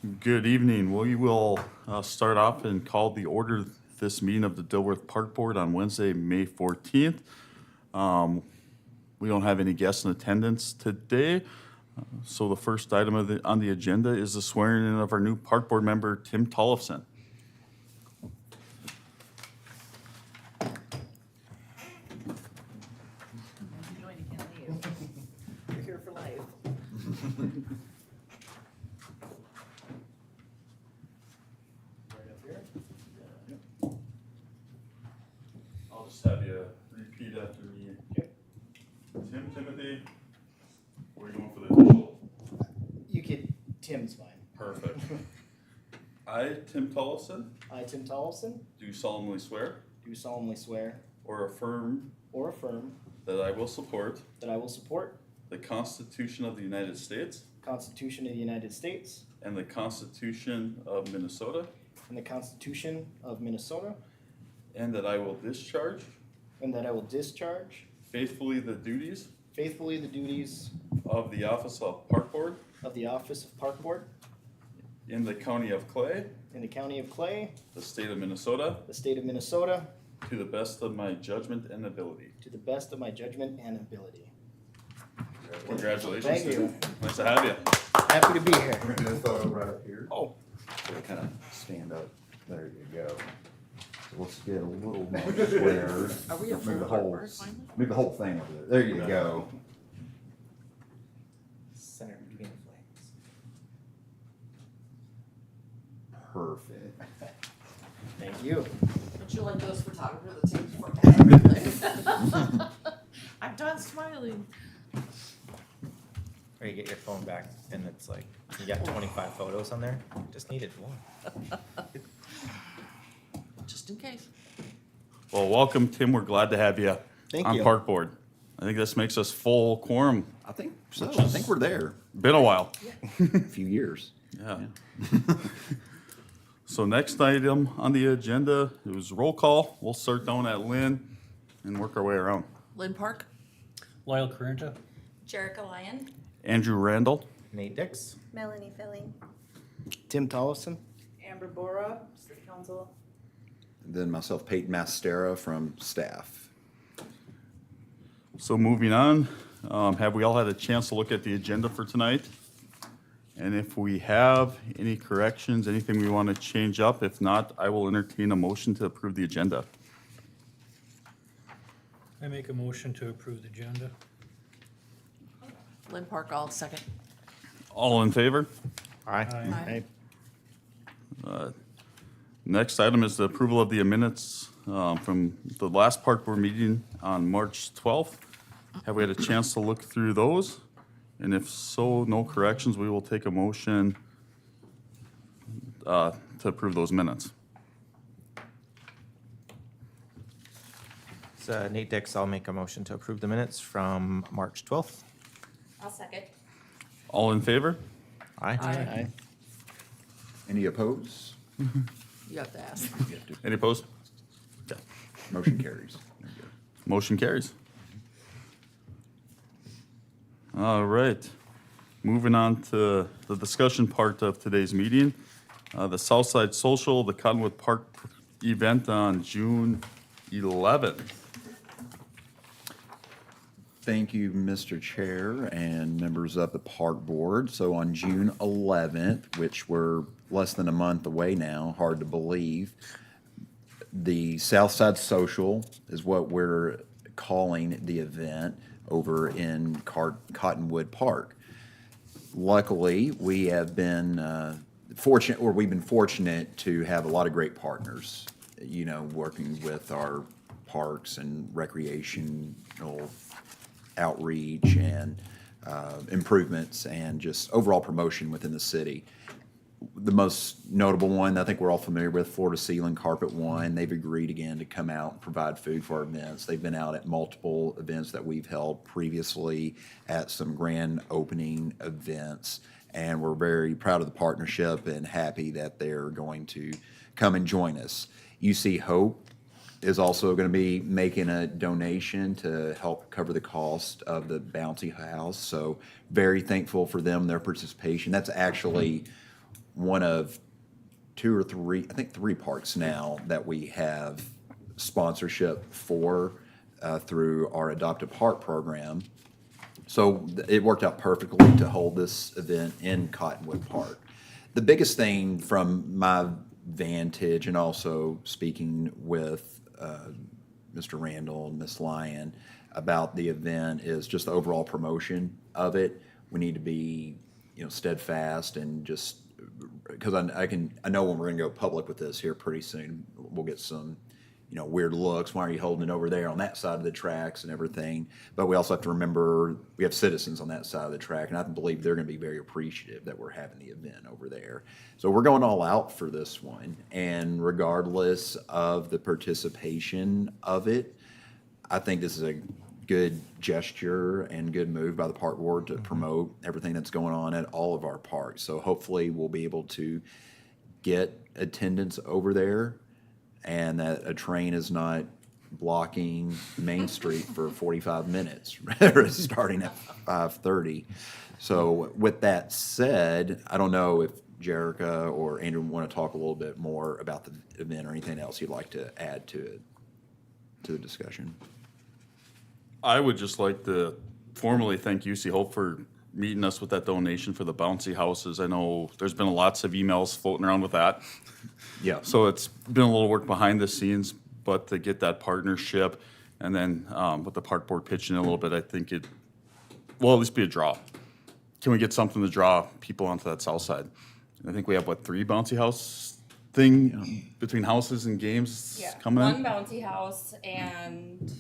Good evening. We will start off and call the order this meeting of the Dilworth Park Board on Wednesday, May 14th. We don't have any guests in attendance today. So the first item on the agenda is the swearing in of our new Park Board member, Tim Tollefson. You're here for life. Right up here. I'll just have you repeat after me. Okay. Tim, Timothy, we're going for the official. You could, Tim's fine. Perfect. I, Tim Tollefson, I, Tim Tollefson, do solemnly swear do solemnly swear or affirm or affirm that I will support that I will support the Constitution of the United States the Constitution of the United States and the Constitution of Minnesota, and the Constitution of Minnesota, and that I will discharge and that I will discharge faithfully the duties faithfully the duties of the office of Park Board of the office of Park Board in the County of Clay, in the County of Clay, the State of Minnesota, the State of Minnesota, to the best of my judgment and ability. to the best of my judgment and ability. Congratulations. Thank you. Tim. Nice to have you. Happy to be here. We're gonna do a photo right up here. Oh, So kind of stand up. There you go. So let's get a little more square. Are we a Move full the Park whole, Board finally? move the whole thing over there. There you go. center between the flags. Perfect. Thank you. Don't you like those photographers that take forever? I'm done smiling. Or you get your phone back and it's like, you got 25 photos on there, you just needed one. Just in case. Well, welcome, Tim. We're glad to have you Thank on you. Park Board. I think this makes us full quorum. I think so. I think we're there. Been a while. A few years. Yeah. So next item on the agenda is roll call. We'll start down at Lynn and work our way around. Lynn Park? Lyle Carrenta. Jerica Lyon. Andrew Randall. Nate Dix, Melanie Filling. Tim Tollefson. Amber Bora, City Council. And then myself, Peyton Mastera from staff. So moving on, have we all had a chance to look at the agenda for tonight? And if we have any corrections, anything we want to change up, if not, I will entertain a motion to approve the agenda. I make a motion to approve the agenda. Lynn Park, I'll second. All in favor? aye. Aye. Next item is the approval of the minutes from the last Park Board meeting on March 12th. Have we had a chance to look through those? And if so, no corrections, we will take a motion to approve those minutes. So Nate Dix, I'll make a motion to approve the minutes from March 12th. I'll second. All in favor? Aye. Aye. Any opposed? You have to ask. Any opposed? Okay. Motion carries. There you go. Motion carries. All right. Moving on to the discussion part of today's meeting. The Southside Social, the Cottonwood Park event on June 11th. Thank you, Mr. Chair and members of the Park Board. So on June 11th, which we're less than a month away now, hard to believe, the Southside Social is what we're calling the event over in Cottonwood Park. Luckily, we have been we've been fortunate to have a lot of great partners, you know, working with our parks and recreational outreach and improvements and just overall promotion within the city. The most notable one I think we're all familiar with, Florida Ceiling Carpet One. They've agreed again to come out and provide food for our events. They've been out at multiple events that we've held previously, at some grand opening events, and we're very proud of the partnership and happy that they're going to come and join us. UC Hope is also going to be making a donation to help cover the cost of the bouncy house. So very thankful for them, their participation. That's actually one of two or three, I think three parks now that we have sponsorship for through our Adopt a Park program. So it worked out perfectly to hold this event in Cottonwood Park. The biggest thing from my vantage, and also speaking with Mr. Randall and Miss Lyon about the event, is just the overall promotion of it. We need to be, steadfast and just, because I know when we're gonna go public with this here pretty soon, we'll get some, weird looks. Why are you holding it over there on that side of the tracks and everything? But we also have to remember we have citizens on that side of the track, and I believe they're going to be very appreciative that we're having the event over there. So we're going all out for this one, and regardless of the participation of it, I think this is a good gesture and good move by the park board to promote everything that's going on at all of our parks. So hopefully we'll be able to get attendance over there, and that a train is not blocking Main Street for 45 minutes, starting at 5:30. So with that said, I don't know if Jerica or Andrew want to talk a little bit more about the event or anything else you'd like to add to it, to the discussion. I would just like to formally thank UC Hope for meeting us with that donation for the bouncy houses. I know there's been lots of emails floating around with that. Yeah. So it's been a little work behind the scenes, but to get that partnership and then with the park board pitching in a little bit, I think it will at least be a draw. Can we get something to draw people onto that south side? I think we have, 3 bouncy house thing between houses and games Yeah, coming one in? bouncy house and,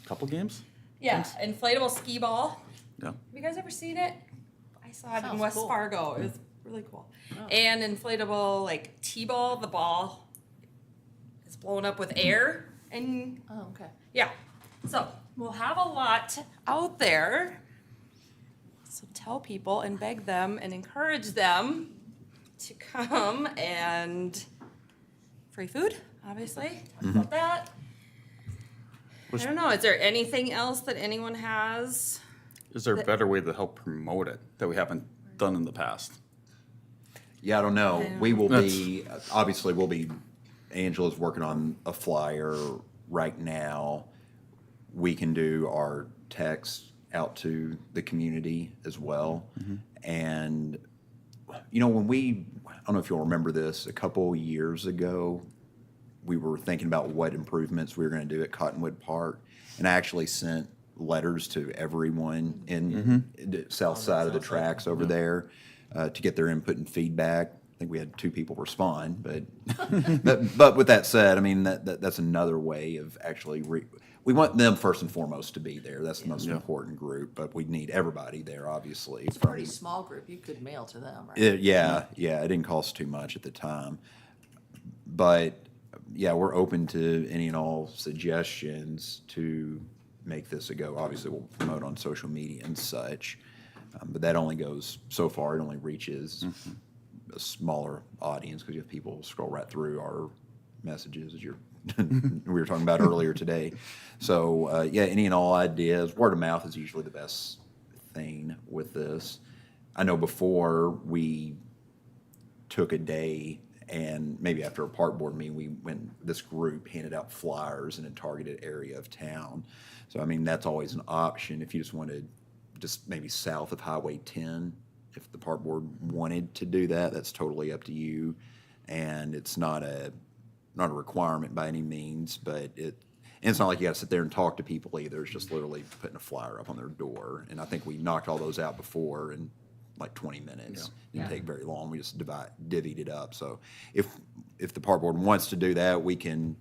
Couple games? yeah, inflatable skee ball. Yeah. Have you guys ever seen it? I saw it in Sounds West cool. Fargo. It was really cool. And inflatable T-ball. The ball is blown up with air, and Oh, okay. yeah. So we'll have a lot out there. So tell people and beg them and encourage them to come, and free food, obviously. Talk about that. I don't know. Is there anything else that anyone has? Is there a better way to help promote it that we haven't done in the past? Yeah, I don't know. Yeah. We will be, obviously, Angela's working on a flyer right now. We can do our text out to the community as well. And, I don't know if you'll remember this, a couple years ago, we were thinking about what improvements we were going to do at Cottonwood Park. And I actually sent letters to everyone in the south side of the tracks over there to get their input and feedback. I think we had 2 people respond, but with that said, I mean, that's another way of actually, we want them first and foremost to be there. That's the most important group, but we need everybody there, obviously. It's a pretty small group. You could mail to them, right? It didn't cost too much at the time. But, yeah, we're open to any and all suggestions to make this a go. Obviously, we'll promote on social media and such, but that only goes so far. It only reaches a smaller audience because you have people scroll right through our messages as we were talking about earlier today. So, any and all ideas. Word of mouth is usually the best thing with this. I know before we took a day, and maybe after a park board meeting, this group handed out flyers in a targeted area of town. So, I mean, that's always an option if you just wanted, just maybe south of Highway 10. If the park board wanted to do that, that's totally up to you. And it's not a requirement by any means, but it's not like you got to sit there and talk to people either. It's just literally putting a flyer up on their door. And I think we knocked all those out before in like 20 minutes. Didn't take very long. We just divvied it up. So if the park board wants to do that, we can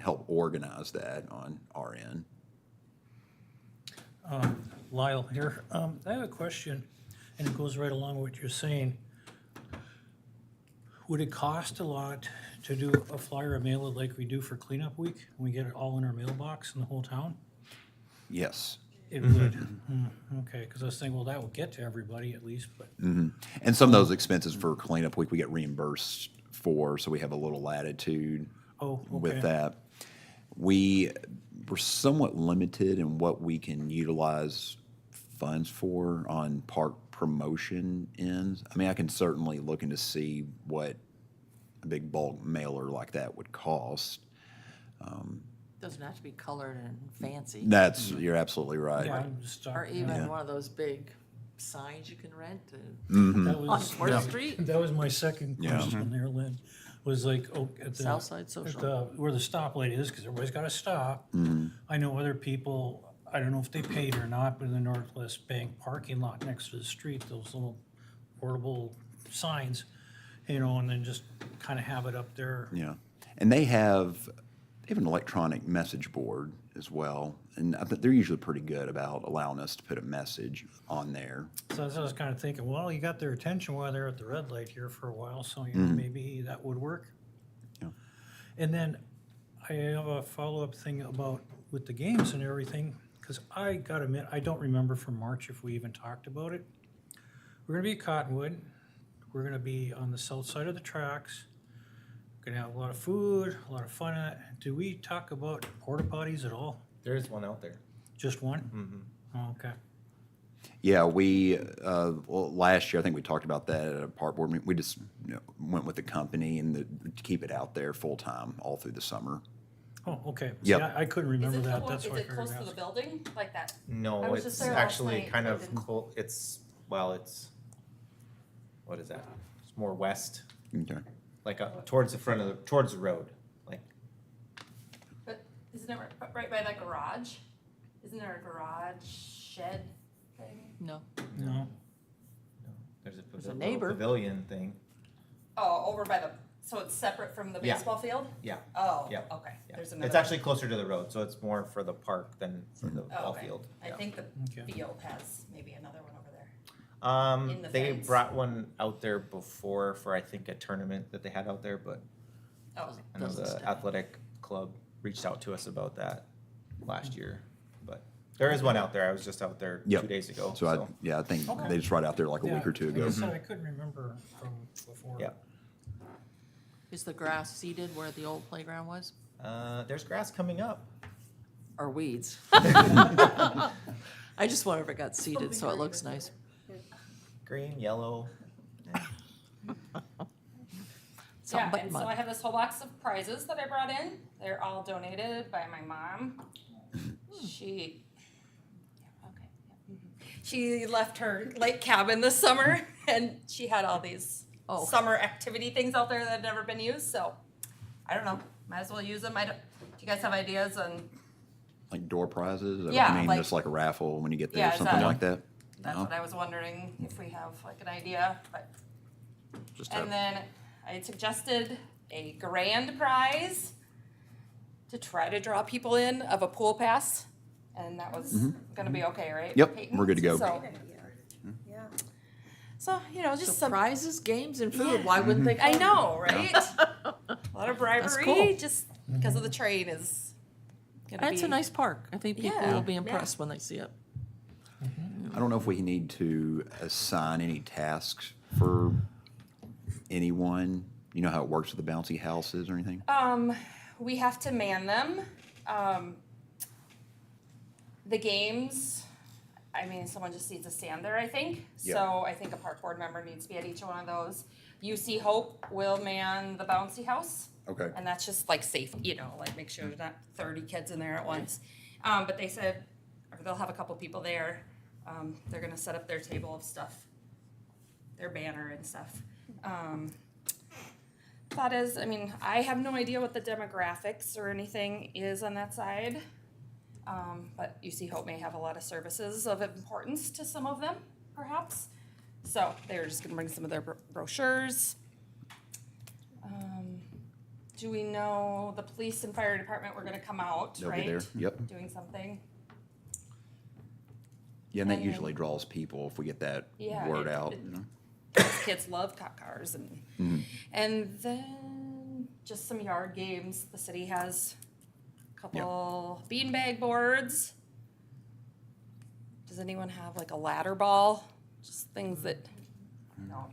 help organize that on our end. Lyle here. I have a question, and it goes right along with what you're saying. Would it cost a lot to do a flyer or mail it like we do for cleanup week? And we get it all in our mailbox in the whole town? Yes. It would. Okay, because I was thinking, well, that will get to everybody at least, but And some of those expenses for cleanup week, we get reimbursed for, so we have a little latitude with that. We're somewhat limited in what we can utilize funds for on park promotion ends. I mean, I can certainly look into see what a big bulk mailer like that would cost. Doesn't have to be colored and fancy. That's, you're absolutely right. Yeah, I'm just Or talking- even Yeah. one of those big signs you can rent that on was, Fourth Street. that was my second Yeah. question there, Lynn, was like, oh, at the. Southside at Social. the- Where the stoplight is, because everybody's got to stop. I know other people, I don't know if they paid or not, but in the Northwest Bank parking lot next to the street, those little portable signs, you know, and then just kind of have it up there. Yeah, and they have an electronic message board as well, and I think they're usually pretty good about allowing us to put a message on there. So that's what I was kind of thinking, well, you got their attention while they're at the red light here for a while, so you know, maybe that would work. Yeah. And then I have a follow-up thing about with the games and everything, because I gotta admit, I don't remember from March if we even talked about it. We're gonna be at Cottonwood. We're gonna be on the south side of the tracks. Gonna have a lot of food, a lot of fun at it. Do we talk about porta potties at all? There is one out there. Just one? Oh, okay. Yeah, we, well, last year, I think we talked about that at a park board meeting. We just, went with the company and to keep it out there full-time all through the summer. Oh, okay. See, Yep. I couldn't Is remember it, that, that's is why I it close figured to the out. building, like that? I No, was just it's there last actually night. kind I of didn't- it's, well, it's, what is that? It's more west, Okay. like towards the front of towards the road, like, But isn't it right by that garage? Isn't there a garage shed thing? No. No, there's a There's a little neighbor. pavilion thing. Oh, over by the, so it's separate from the Yeah. baseball field? Yeah. Oh, Yeah. okay. Yeah. There's another. It's actually closer to the road, so it's more for the park than for the Oh, ball okay. field. I Yeah. think the Okay. field has maybe another one over there. In the They fence. brought one out there before for, I think, a tournament that they had out there, but Oh, I know Doesn't the stay. athletic club reached out to us about that last year. But there is one out there. I was just out there Yep. 2 days ago, So I think they just right out there like a week or two Like ago. I said, I couldn't remember from before. Yeah. Is the grass seeded where the old playground was? There's grass coming up. Or weeds? I just wonder if it got seeded so it looks nice. Green, yellow. Something yeah, but and so I mud. have this whole box of prizes that I brought in. They're all donated by my mom. She, yeah, okay, yeah, she left her lake cabin this summer, and she had all these Oh. summer activity things out there that had never been used. So I don't know. Might as well use them. Do you guys have ideas on? Like door prizes? Yeah, I mean, like- just like a raffle when you get there, Yeah, is something that- like that? That's No? what I was wondering if we have like an idea. But Just and then I had suggested a grand prize to try to draw people in of a pool pass, and that was gonna be okay, right? Yep, Peyton? we're good to go. So you know, just So some. prizes, games, and food, why wouldn't they come? I know, right? A lot of bribery, cool. just because of the train is gonna That's be. a nice park. I think people Yeah. will be impressed when they see it. I don't know if we need to assign any tasks for anyone. You know how it works with the bouncy houses or anything? We have to man them. The games, I mean, someone just needs to stand there, I think. Yeah. So I think a park board member needs to be at each one of those. UC Hope will man the bouncy house. Okay. And that's just like safe, you know, like make sure there's not 30 kids in there at once. But they said, or they'll have a couple people there. They're gonna set up their table of stuff, their banner and stuff. Thought is, I mean, I have no idea what the demographics or anything is on that side. But UC Hope may have a lot of services of importance to some of them, perhaps. So they're just gonna bring some of their brochures. Do we know the police and fire department were gonna come out, They'll right? be there. Yep. Doing something. Yeah, and that And usually draws people if we get that Yeah, word it- out. it- You know? Kids love cop cars and then just some yard games. The city has a couple beanbag boards. Does anyone have like a ladder ball? Just things that, no.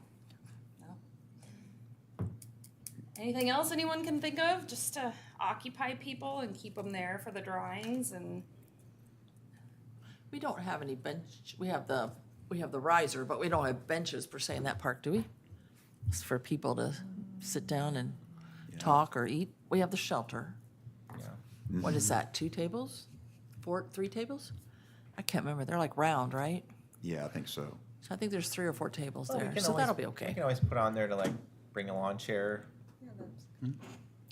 Anything else anyone can think of just to occupy people and keep them there for the drawings and, We don't have any bench, we have the we have the riser, but we don't have benches per se in that park, do we? It's for people to sit down and talk or eat. We have the shelter. Yeah. What is that, 2 tables? 3 tables? I can't remember. They're like round, right? Yeah, I think so. So I think there's 3 or 4 tables Well, we there, can so always- that'll be We okay. can always put on there to like bring a lawn chair.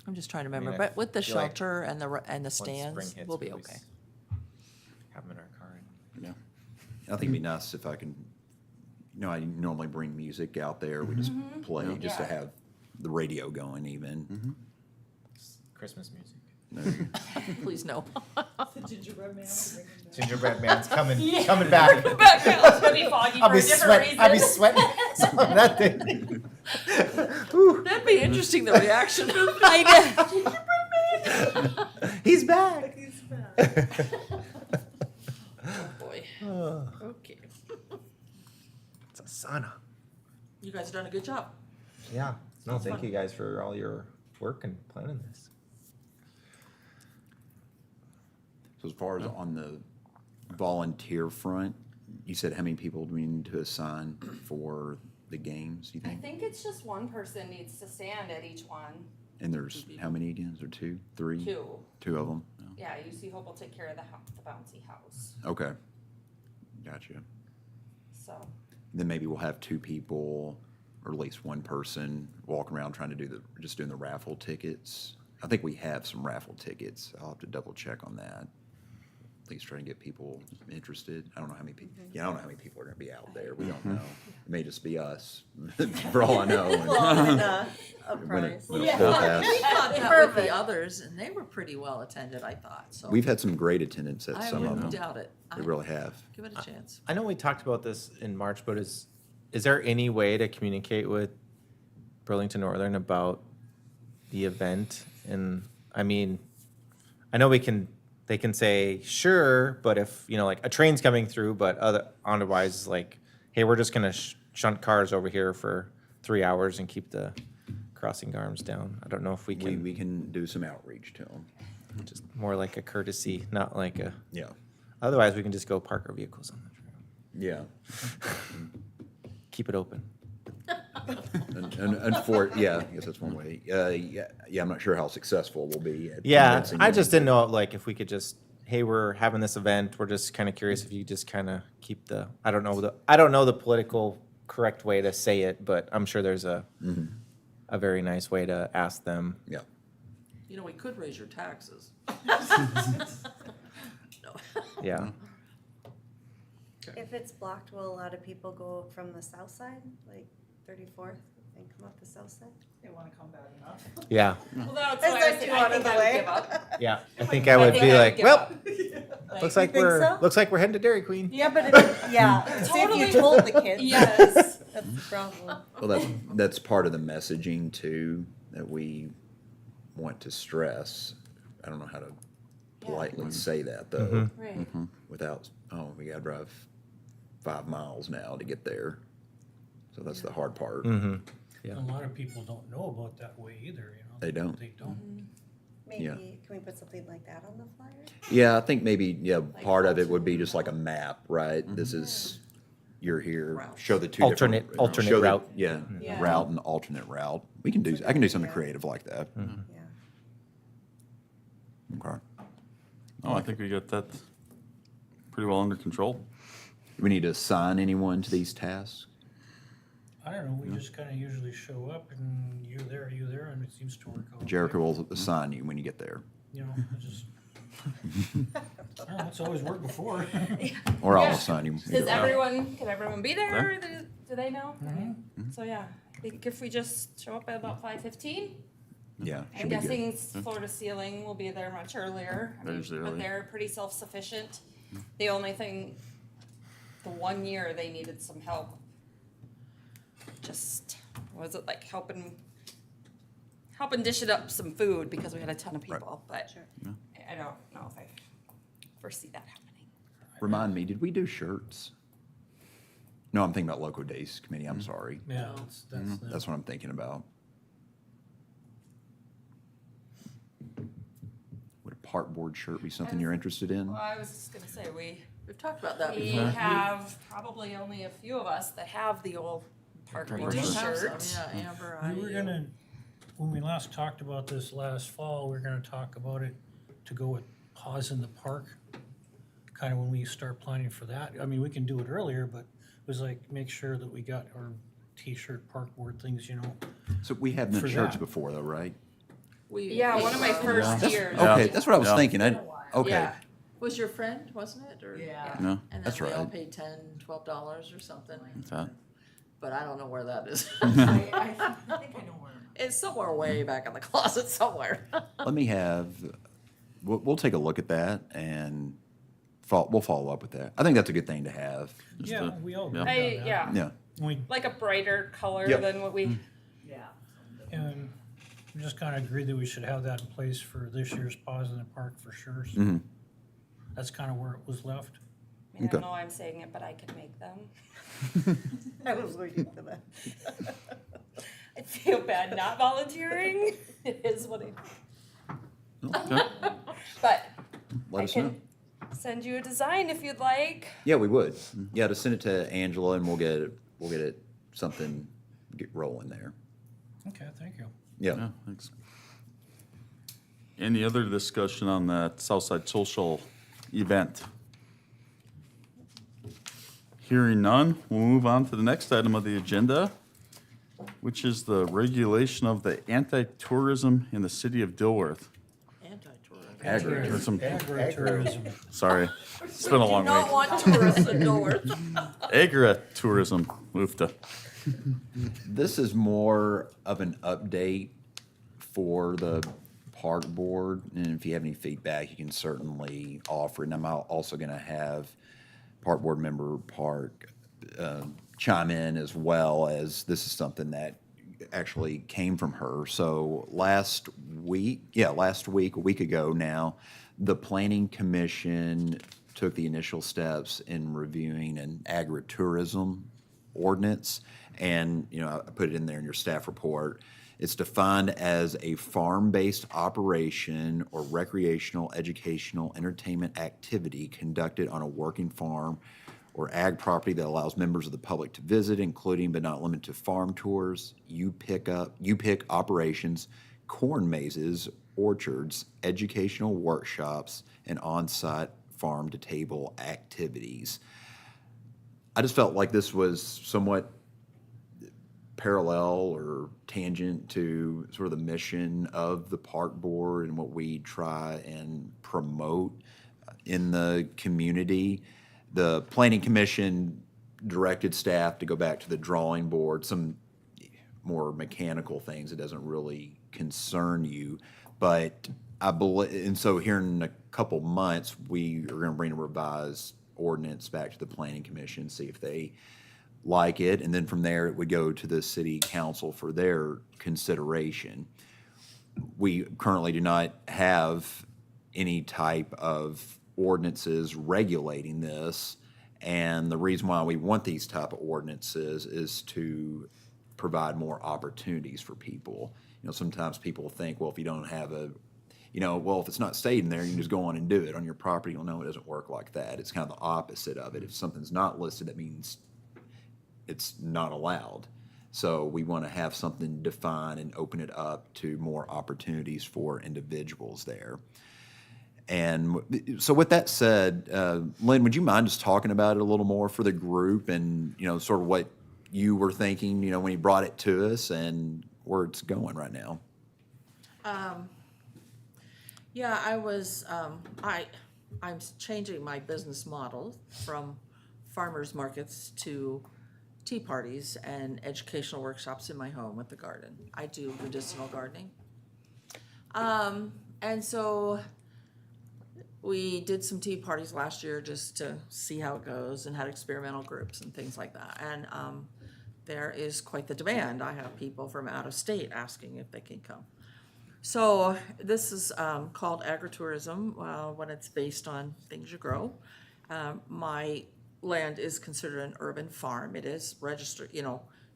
I'm just trying to I mean, remember, I but with the feel like shelter and the Once spring stands, hits, we'll be always okay. Have them in our car. Yeah. I think it'd be nice if I can, I normally bring music out there. We just play, just to Yeah. have the radio going even. Christmas music. Please no. The gingerbread man. will bring him back. Gingerbread man's coming back. Back now, it's gonna be foggy I'll for be a different reason. I'll be sweating on that thing. That'd be interesting, the reaction. He's back. He's back. Oh, boy. Okay. It's a sauna. You guys have done a good job. Yeah. No, thank fun. you guys for all your work and planning this. So as far as on the volunteer front, you said how many people do we need to assign for the games, you I think? think it's just one person needs to stand at each one. And there's how many again? Is there 2, 3? 2. 2 of them? Yeah, UC Hope will take care of the bouncy house. Okay. Gotcha. So, Then maybe we'll have 2 people, or at least one person, walking around trying to just doing the raffle tickets. I think we have some raffle tickets. I'll have to double check on that. At least try to get people interested. I don't know how many people, I don't know how many people are gonna be out there. We don't know. It may just be us, for all I know. A When it- prize. when it's full pass. We thought that with Perfect. the others, and they were pretty well attended, I thought, so. We've had some great attendance at I some of wouldn't them. doubt it. We really have. Give it a chance. I know we talked about this in March, but is there any way to communicate with Burlington Northern about the event? And I mean, I know they can say sure, but if like a train's coming through, but otherwise like, hey, we're just gonna shunt cars over here for 3 hours and keep the crossing arms down. I don't know if we can. We can do some outreach to them. Just more like a courtesy, not like a. Yeah. Otherwise, we can just go park our vehicles on the trail. Yeah. Keep it open. And yeah, I guess that's one way. Yeah, I'm not sure how successful we'll be at Yeah, convincing I them. just didn't know, like, if we could just, hey, we're having this event, we're just kind of curious if you just kind of keep I don't know the political correct way to say it, but I'm sure there's a very nice way to ask them. Yeah. We could raise your taxes. No. Yeah. If it's blocked, will a lot of people go from the south side, like 34th, and come up the south side? They wanna come bad enough. Yeah. well, that's Is why I that was too saying, out I of think the I would way? give up. Yeah. I think I would think be I would like, give well, up. looks like think so? looks like we're heading to Dairy Queen. Yeah, but yeah, see if Totally. you told the kids. Yes. That's the problem. Well, that's part of the messaging too, that we want to stress. I don't know how to politely say that though, Right. without, we gotta drive 5 miles now to get there. So that's the hard part. Mm-hmm. A lot of people don't know about that way either, They don't. They don't. Maybe, Yeah. can we put something like that on the flyer? Yeah, I think maybe, part of it would be just like a map, right? This is, you're here, Routes. show the 2 different. Alternate show the- route. Yeah, Yeah. route and alternate route. I can do something creative like that. Yeah. Okay. Oh, I think we got that pretty well under control. Do we need to assign anyone to these tasks? I don't know, we just kinda usually show up and you there, and it seems to work out. Jericho will assign you when you get there. It just, I don't know, it's always worked before. Or I'll Yeah. assign you. Does either way. can everyone be there? Or do they know? So yeah, I think if we just show up at about 5:15, Yeah, I'm should be good. guessing floor to ceiling will be there much earlier. I mean, Usually but early. they're pretty self-sufficient. The only thing, the 1 year they needed some help. Just, was it like helping dishing up some food because we had a ton of people, but I don't know if I foresee that happening. Remind me, did we do shirts? No, I'm thinking about Local Days Committee, I'm sorry. Yeah, that's the. That's what I'm thinking about. Would a park board shirt be something you're interested in? Well, I was just gonna say, We've talked about that We before. have probably only a few of us that have the old park We board do have some, shirt. yeah, Amber, We were I, gonna, when we last talked about this last fall, we were gonna talk about it to go with Paws in the Park. Kind of when we start planning for that. I mean, we can do it earlier, but it was like, make sure that we got our T-shirt park board things, you know. So we have done For shirts that. before though, right? we. Yeah, one of my first years. Yeah. Okay, that's what I was Yeah. thinking. Okay, Yeah. Was your friend, wasn't it, or? Yeah. No, And That's then we all right. paid $10, $12 or something, what's that? but I don't know where that is. I think I know where. It's somewhere way back in the closet somewhere. let me have, we'll take a look at that and we'll follow up with that. I think that's a good thing to have. Just Yeah, a- we all yeah. agree on that. Yeah, Yeah. We, like a brighter color Yep. than what we, Yeah. and we just kinda agreed that we should have that in place for this year's Paws in the Park for sure. So Mhm. that's kinda where it was left. I mean, I Okay. know I'm saying it, but I could make them. I was waiting for that. I feel bad not volunteering. It is what it, Okay. but Let I us know. can send you a design if you'd like. Yeah, we would. Yeah, to send it to Angela and we'll get it something, get rolling there. Okay, thank you. Yeah. Yeah, thanks. Any other discussion on that Southside Social event? Hearing none, we'll move on to the next item of the agenda, which is the regulation of the anti-tourism in the city of Dilworth. Anti-tourism. There's some, Agritourism. sorry, it's been a long Do not week. want tourists in Dilworth. Agri-tourism, Mufta. This is more of an update for the park board, and if you have any feedback, you can certainly offer it. And I'm also gonna have park board member Park chime in as well, as this is something that actually came from her. So last week, a week ago now, the planning commission took the initial steps in reviewing an agritourism ordinance. And, you know, I put it in there in your staff report. It's defined as a farm-based operation or recreational, educational, entertainment activity conducted on a working farm or ag property that allows members of the public to visit, including but not limited to farm tours, you-pick operations, corn mazes, orchards, educational workshops, and on-site farm-to-table activities. I just felt like this was somewhat parallel or tangent to sort of the mission of the park board and what we try and promote in the community. The planning commission directed staff to go back to the drawing board, some more mechanical things that doesn't really concern you. But I believe, and so here in a couple months, we are gonna bring a revised ordinance back to the planning commission, see if they like it, and then from there, it would go to the city council for their consideration. We currently do not have any type of ordinances regulating this, and the reason why we want these type of ordinances is to provide more opportunities for people. You know, sometimes people think, well, if you don't have if it's not stated in there, you can just go on and do it on your property. Well, no, it doesn't work like that. It's kind of the opposite of it. If something's not listed, that means it's not allowed. So we want to have something defined and open it up to more opportunities for individuals there. And so with that said, Lynn, would you mind just talking about it a little more for the group and, you know, sort of what you were thinking, you know, when you brought it to us and where it's going right now? Yeah, I'm changing my business model from farmers markets to tea parties and educational workshops in my home with the garden. I do medicinal gardening. And so we did some tea parties last year just to see how it goes and had experimental groups and things like that. And there is quite the demand. I have people from out of state asking if they can come. So this is called agritourism when it's based on things you grow. My land is considered an urban farm. It is registered,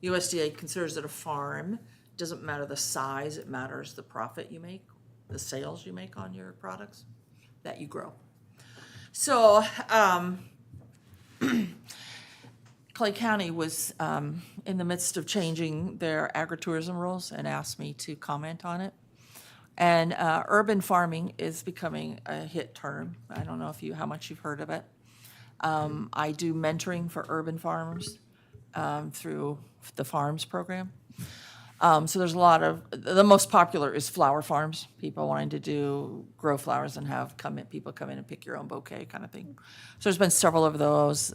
USDA considers it a farm. Doesn't matter the size, it matters the profit you make, the sales you make on your products that you grow. So Clay County was in the midst of changing their agritourism rules and asked me to comment on it. And urban farming is becoming a hit term. I don't know how much you've heard of it. I do mentoring for urban farmers through the Farms program. So there's a lot of, the most popular is flower farms, people wanting to grow flowers and have people come in and pick your own bouquet kind of thing. So there's been several of those.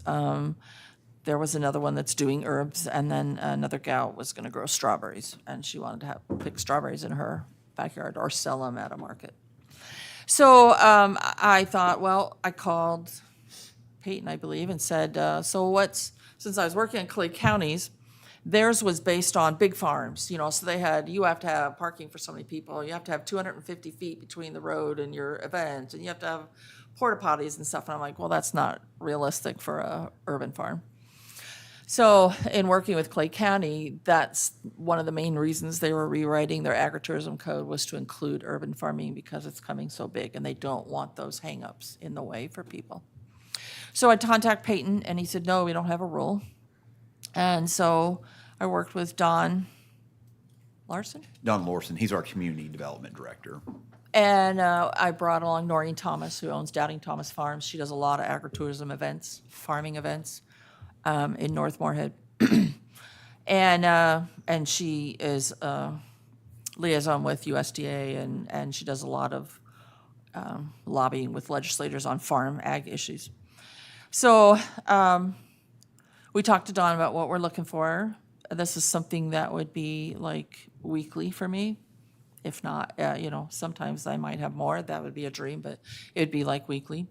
There was another one that's doing herbs, and then another gal was gonna grow strawberries, and she wanted to pick strawberries in her backyard or sell them at a market. So I thought, well, I called Peyton, I believe, and said, since I was working in Clay counties, theirs was based on big farms, so you have to have parking for so many people, you have to have 250 feet between the road and your event, and you have to have porta potties and stuff, and I'm like, well, that's not realistic for a urban farm. So in working with Clay County, that's one of the main reasons they were rewriting their agritourism code, was to include urban farming because it's coming so big and they don't want those hangups in the way for people. So I contacted Peyton and he said, no, we don't have a rule. And so I worked with Don Larson. Don Lorson, he's our community development director. And I brought along Noreen Thomas, who owns Doubting Thomas Farms. She does a lot of agritourism events, farming events in North Moorhead. And she is a liaison with USDA, and she does a lot of lobbying with legislators on farm ag issues. So we talked to Dawn about what we're looking for. This is something that would be like weekly for me. If not, sometimes I might have more. That would be a dream, but it'd be like weekly.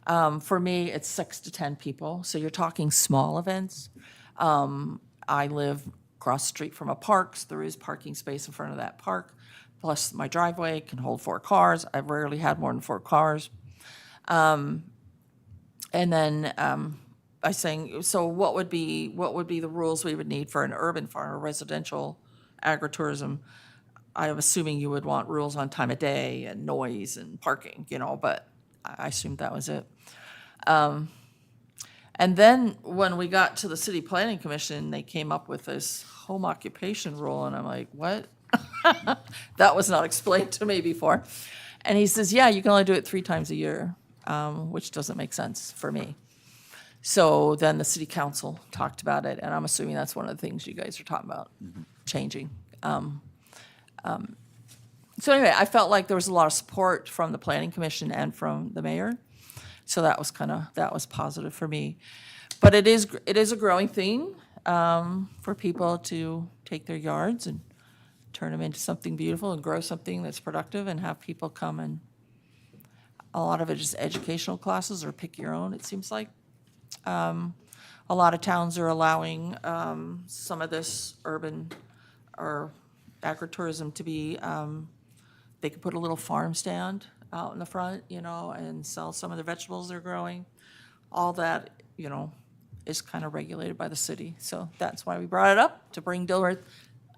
For me, it's 6 to 10 people. So you're talking small events. I live across the street from a park, so there is parking space in front of that park. Plus, my driveway can hold 4 cars. I've rarely had more than 4 cars. And then I saying, so what would be the rules we would need for an urban farm or residential agritourism? I'm assuming you would want rules on time of day and noise and parking, but I assumed that was it. And then when we got to the City Planning Commission, they came up with this home occupation rule, and I'm like, what? That was not explained to me before. And he says, yeah, you can only do it 3 times a year, which doesn't make sense for me. So then the City Council talked about it, and I'm assuming that's one of the things you guys are talking about, changing. So anyway, I felt like there was a lot of support from the Planning Commission and from the mayor. So that was positive for me. But it is a growing thing for people to take their yards and turn them into something beautiful and grow something that's productive and have people come, and a lot of it is educational classes or pick your own, it seems like. A lot of towns are allowing some of this urban or agritourism to be, they could put a little farm stand out in the front, and sell some of the vegetables they're growing. All that, is kind of regulated by the city. So that's why we brought it up, to bring Dilworth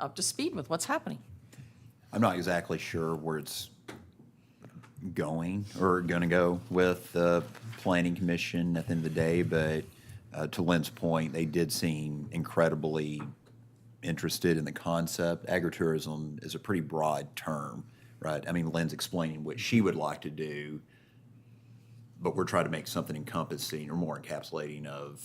up to speed with what's happening. I'm not exactly sure where it's going or going to go with the Planning Commission at the end of the day, but to Lynn's point, they did seem incredibly interested in the concept. Agritourism is a pretty broad term, right? I mean, Lynn's explaining what she would like to do, but we're trying to make something encompassing or more encapsulating of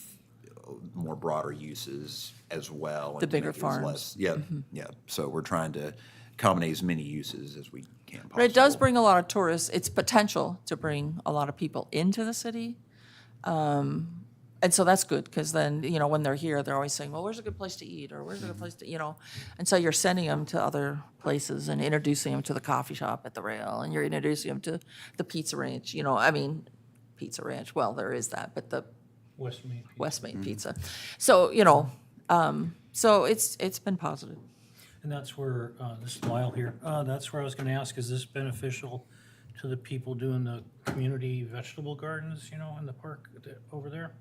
more broader uses as well. The and to bigger make it as farms. less- Yeah, yeah. So we're trying to accommodate as many uses as we can possible. But it does bring a lot of tourists. It's potential to bring a lot of people into the city. And so that's good, because then, when they're here, they're always saying, well, where's a good place to eat, or where's a good place to, and so you're sending them to other places and introducing them to the coffee shop at the rail, and you're introducing them to the pizza ranch, Pizza Ranch, well, there is that, but the Westmate Pizza. So, so it's been positive. And that's where, this smile here, that's where I was gonna ask, is this beneficial to the people doing the community vegetable gardens, in the park over there?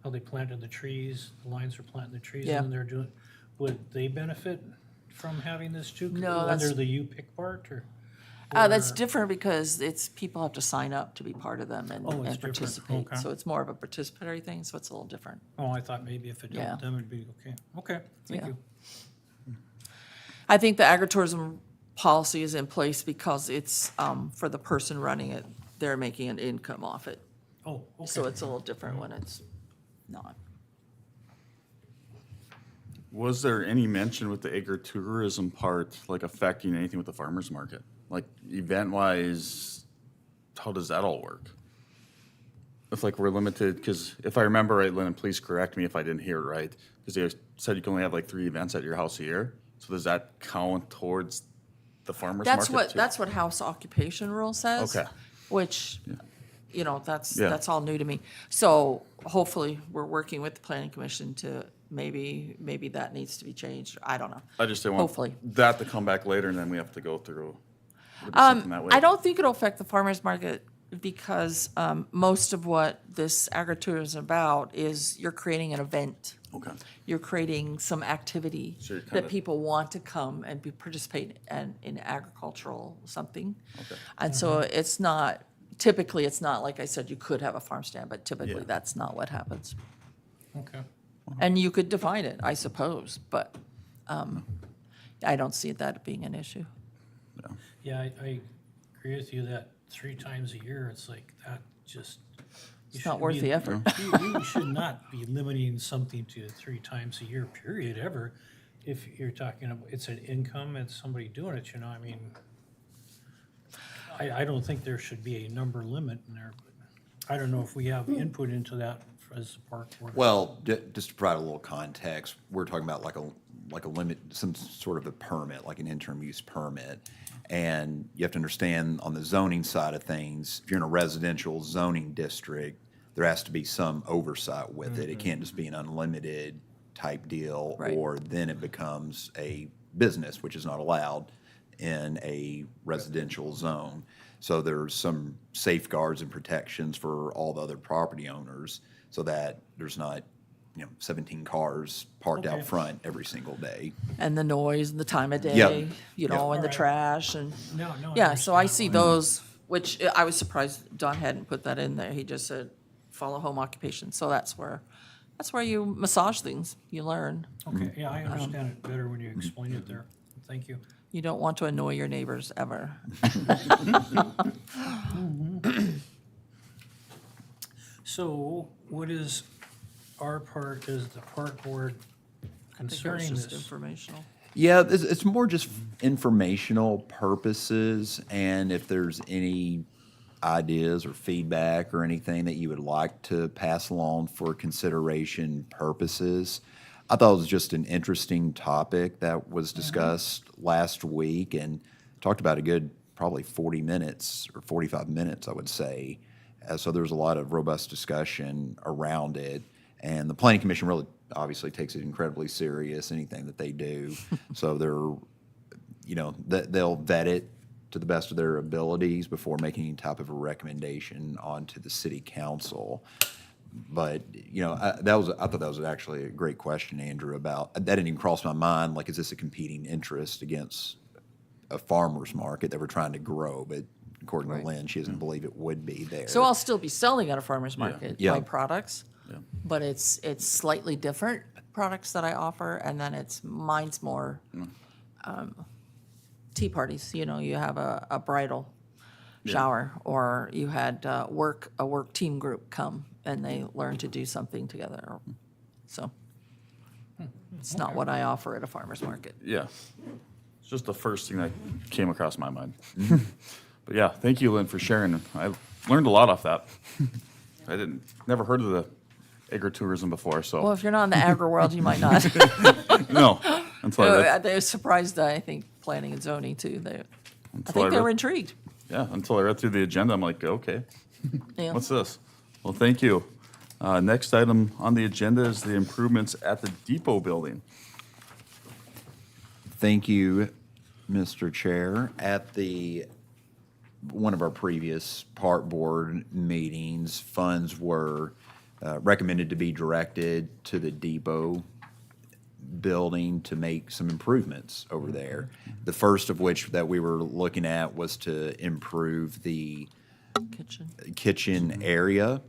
How they planted the trees, the lines are planting the trees, Yeah. and then they're doing, would they benefit from having this too? No, that's- Under the U-pick part, or? That's Or- different because people have to sign up to be part of them Oh, and it's and different. participate. Okay. So it's more of a participatory thing, so it's a little different. Oh, I thought maybe if it Yeah. helped them, it'd be okay. Okay, thank Yeah. you. I think the agritourism policy is in place because it's, for the person running it, they're making an income off it. Oh, okay. So it's a little different when it's not. Was there any mention with the agritourism part, like affecting anything with the farmer's market? Like event-wise, how does that all work? If like we're limited, because if I remember right, Lynn, and please correct me if I didn't hear it right, because they said you can only have like 3 events at your house a year. So does that count towards the farmer's market too? That's what house occupation rule says. Okay. Which, that's Yeah. all new to me. So hopefully, we're working with the planning commission to maybe that needs to be changed. I don't know. I just didn't want Hopefully. that to come back later and then we have to go through. Would it be something that way? I don't think it'll affect the farmer's market because most of what this agritourism is about is you're creating an event. Okay. You're creating some activity So you're that kinda- people want to come and participate in agricultural something. Okay. And so typically it's not, like I said, you could have a farm stand, but typically Yeah. that's not what happens. Okay. And you could define it, I suppose, but I don't see that being an issue. Yeah, I agree with you that 3 times a year, it's like, that just. It's not worth the effort. You should not be limiting something to 3 times a year, period, ever. If you're talking about, it's an income, it's somebody doing it, I mean, I don't think there should be a number limit in there, but I don't know if we have input into that as the park board. Well, just to provide a little context, we're talking about like a limit, some sort of a permit, like an interim use permit. And you have to understand on the zoning side of things, if you're in a residential zoning district, there has to be some oversight with it. It can't just be an unlimited type deal, Right. or then it becomes a business, which is not allowed in a residential zone. So there's some safeguards and protections for all the other property owners so that there's not, 17 cars parked Okay. out front every single day. And the noise and the time of Yep. day, and the Alright. trash and, No, I yeah, so I understand see why. those, which I was surprised Don hadn't put that in there. He just said, follow home occupation. So that's where you massage things, you learn. Okay, yeah, I understand it better when you explain it there. Thank you. You don't want to annoy your neighbors ever. So what is our part as the park board I think it was concerning just this? informational. Yeah, it's more just informational purposes, and if there's any ideas or feedback or anything that you would like to pass along for consideration purposes. I thought it was just an interesting topic that was discussed last week and talked about a good probably 40 minutes or 45 minutes, I would say. So there was a lot of robust discussion around it. And the Planning Commission really obviously takes it incredibly serious, anything that they do. So they'll vet it to the best of their abilities before making any type of a recommendation onto the city council. But, I thought that was actually a great question, Andrew, about, that didn't even cross my mind, like, is this a competing interest against a farmer's market that we're trying to grow? But according Right. to Lynn, she doesn't believe it would be there. So I'll still be selling at a farmer's market, Yeah. my products. Yeah. But it's slightly different products that I offer, and then mine's more tea parties. You have a bridal shower, or you had a work team group come and they learn to do something together. So it's not what I offer at a farmer's market. Yeah. It's just the first thing that came across my mind. But yeah, thank you, Lynn, for sharing. I learned a lot off that. I never heard of the agritourism before, so. Well, if you're not in the agri world, you might not. No, until I read, They were surprised, I think, planning and zoning too. I until think they read- were intrigued. Yeah, until I read through the agenda, I'm like, okay, Yeah. what's this? Well, thank you. Next item on the agenda is the improvements at the depot building. Thank you, Mr. Chair. At one of our previous park board meetings, funds were recommended to be directed to the depot building to make some improvements over there. The first of which that we were looking at was to improve the kitchen area.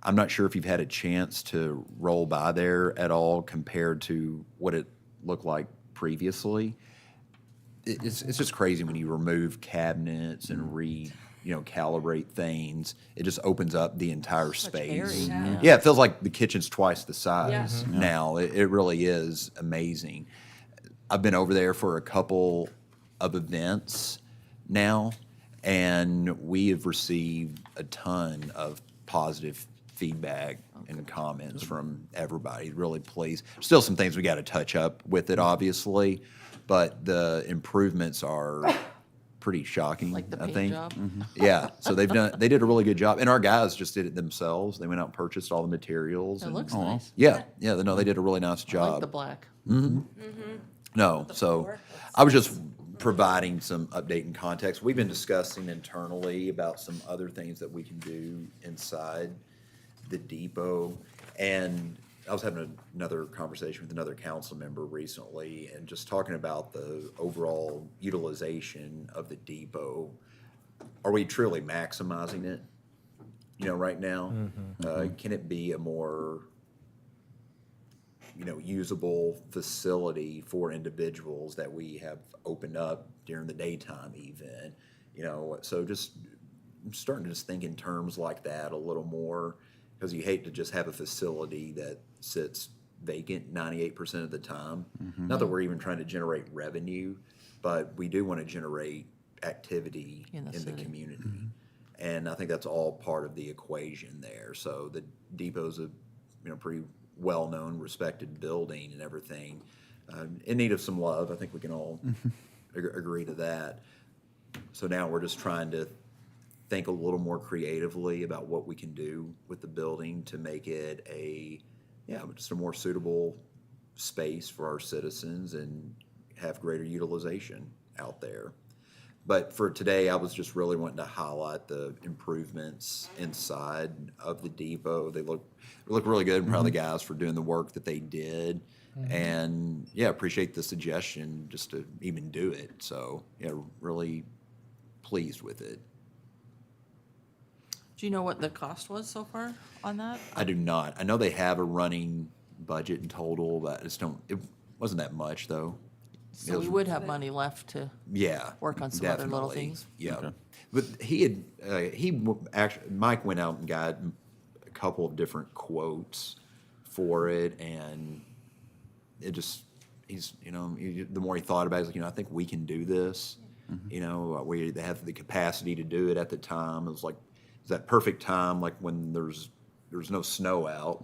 I'm not sure if you've had a chance to roll by there at all compared to what it looked like previously. It's just crazy when you remove cabinets and calibrate things. It just opens up the entire space. area. Yeah, it feels like the kitchen's twice the size Yeah. now. It really is amazing. I've been over there for a couple of events now, and we have received a ton of positive feedback and comments from everybody. Really pleased. Still some things we got to touch up with it, obviously, but the improvements are pretty shocking, Like the I paint think. job? Yeah, so they did a really good job, and our guys just did it themselves. They went out and purchased all the materials. It and- looks nice. Yeah, no, they did a really nice I job. like the black. No, so floor. I was just providing some update and context. We've been discussing internally about some other things that we can do inside the depot. And I was having another conversation with another council member recently and just talking about the overall utilization of the depot. Are we truly maximizing it, right now? Can it be a more usable facility for individuals that we have opened up during the daytime even, so just I'm starting to just think in terms like that a little more, because you hate to just have a facility that sits vacant 98% of the time. Not that we're even trying to generate revenue, but we do want to generate activity In the in the city. community. And I think that's all part of the equation there. So the depot's a pretty well-known, respected building and everything, in need of some love. I think we can all agree to that. So now we're just trying to think a little more creatively about what we can do with the building to make it just a more suitable space for our citizens and have greater utilization out there. But for today, I was just really wanting to highlight the improvements inside of the depot. They look really good. I'm proud of the guys for doing the work that they did. And appreciate the suggestion just to even do it. So really pleased with it. Do you know what the cost was so far on that? I do not. I know they have a running budget in total, but it wasn't that much though. So we would have money left to Yeah. work on some other little definitely. things. Yeah. Okay. But actually, Mike went out and got a couple of different quotes for it, and it just, the more he thought about it, he's like, I think we can do this. They have the capacity to do it at the time. It was like, it's that perfect time, like when there's no snow out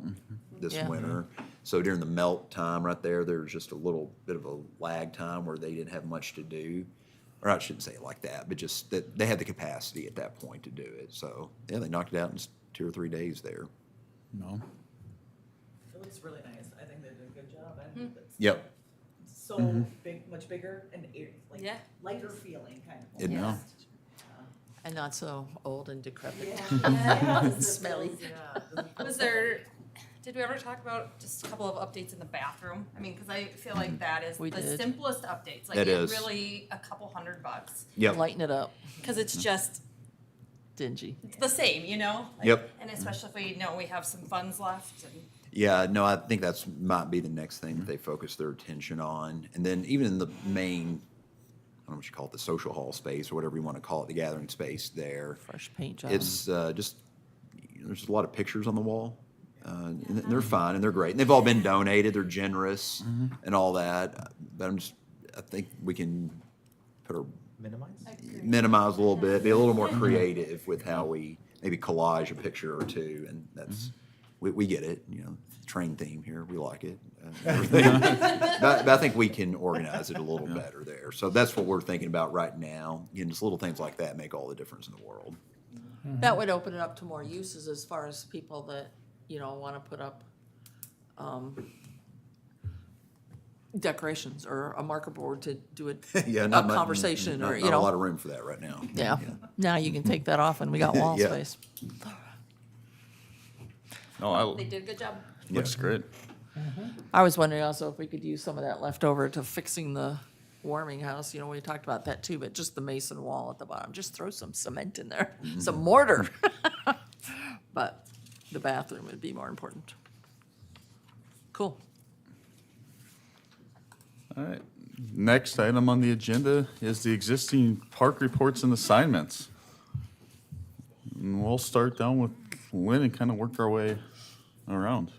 this Yeah. winter. So during the melt time right there was just a little bit of a lag time where they didn't have much to do. Or I shouldn't say it like that, but just that they had the capacity at that point to do it. So, they knocked it out in 2 or 3 days there. No. It looks really nice. I think they did a good job. And it's Yep. so big, much bigger and like Yeah. lighter feeling kind of. It- almost. And not so old and decrepit. Yeah. Smelly. Did we ever talk about just a couple of updates in the bathroom? I mean, because I feel like that is We the did. simplest updates. Like It it is. really a couple $100 Yep. Lighten it up. because it's just Dingy. it's the same, Like, Yep. And especially if we know we have some funds left and. Yeah, no, I think that's might be the next thing that they focus their attention on. And then even in the main, I don't know what you call it, the social hall space or whatever you want to call it, the gathering space there. Fresh paint job. It's just, there's a lot of pictures on the wall. And they're fine and they're great. And they've all been donated. They're generous and all that. But I think we can minimize a little bit, be a little more creative with how we maybe collage a picture or two. And that's, we get it, train theme here. We like it. Everything. But I think we can organize it a little better there. So that's what we're thinking about right now. Just little things like that make all the difference in the world. That would open it up to more uses as far as people that, want to put up decorations or a marker board to do a Yeah, a conversation or, not a lot of room for that right now. Yeah, now you can take that off and we got wall Yeah. space. No, They did a good job. looks great. I was wondering also if we could use some of that leftover to fixing the warming house. You know, we talked about that too, but just the mason wall at the bottom, just throw some cement in there, some mortar. But the bathroom would be more important. Cool. All right. Next item on the agenda is the existing park reports and assignments. And we'll start down with Lynn and kind of work our way around.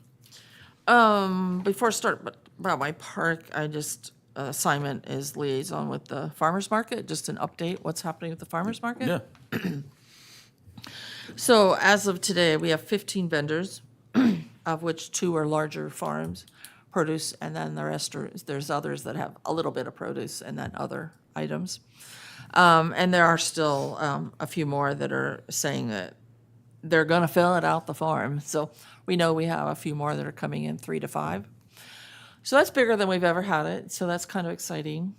Before I start about my park, I just, assignment is liaison with the farmer's market, just an update, what's happening with the farmer's market. Yeah. So as of today, we have 15 vendors, of which 2 are larger farms, produce, and then the rest are, there's others that have a little bit of produce and then other items. And there are still a few more that are saying that they're gonna fill it out the farm. So we know we have a few more that are coming in, 3 to 5. So that's bigger than we've ever had it, so that's kind of exciting.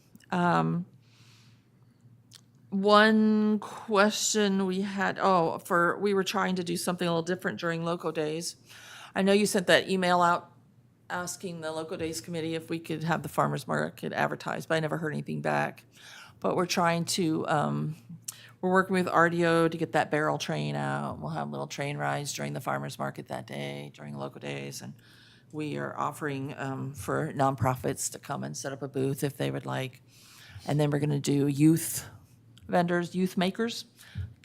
One question we had, we were trying to do something a little different during Loco Days. I know you sent that email out asking the Loco Days committee if we could have the farmer's market advertised, but I never heard anything back. But we're trying to, we're working with RDO to get that barrel train out. We'll have little train rides during the farmer's market that day, during Loco Days. And we are offering for nonprofits to come and set up a booth if they would like. And then we're gonna do youth vendors, youth makers.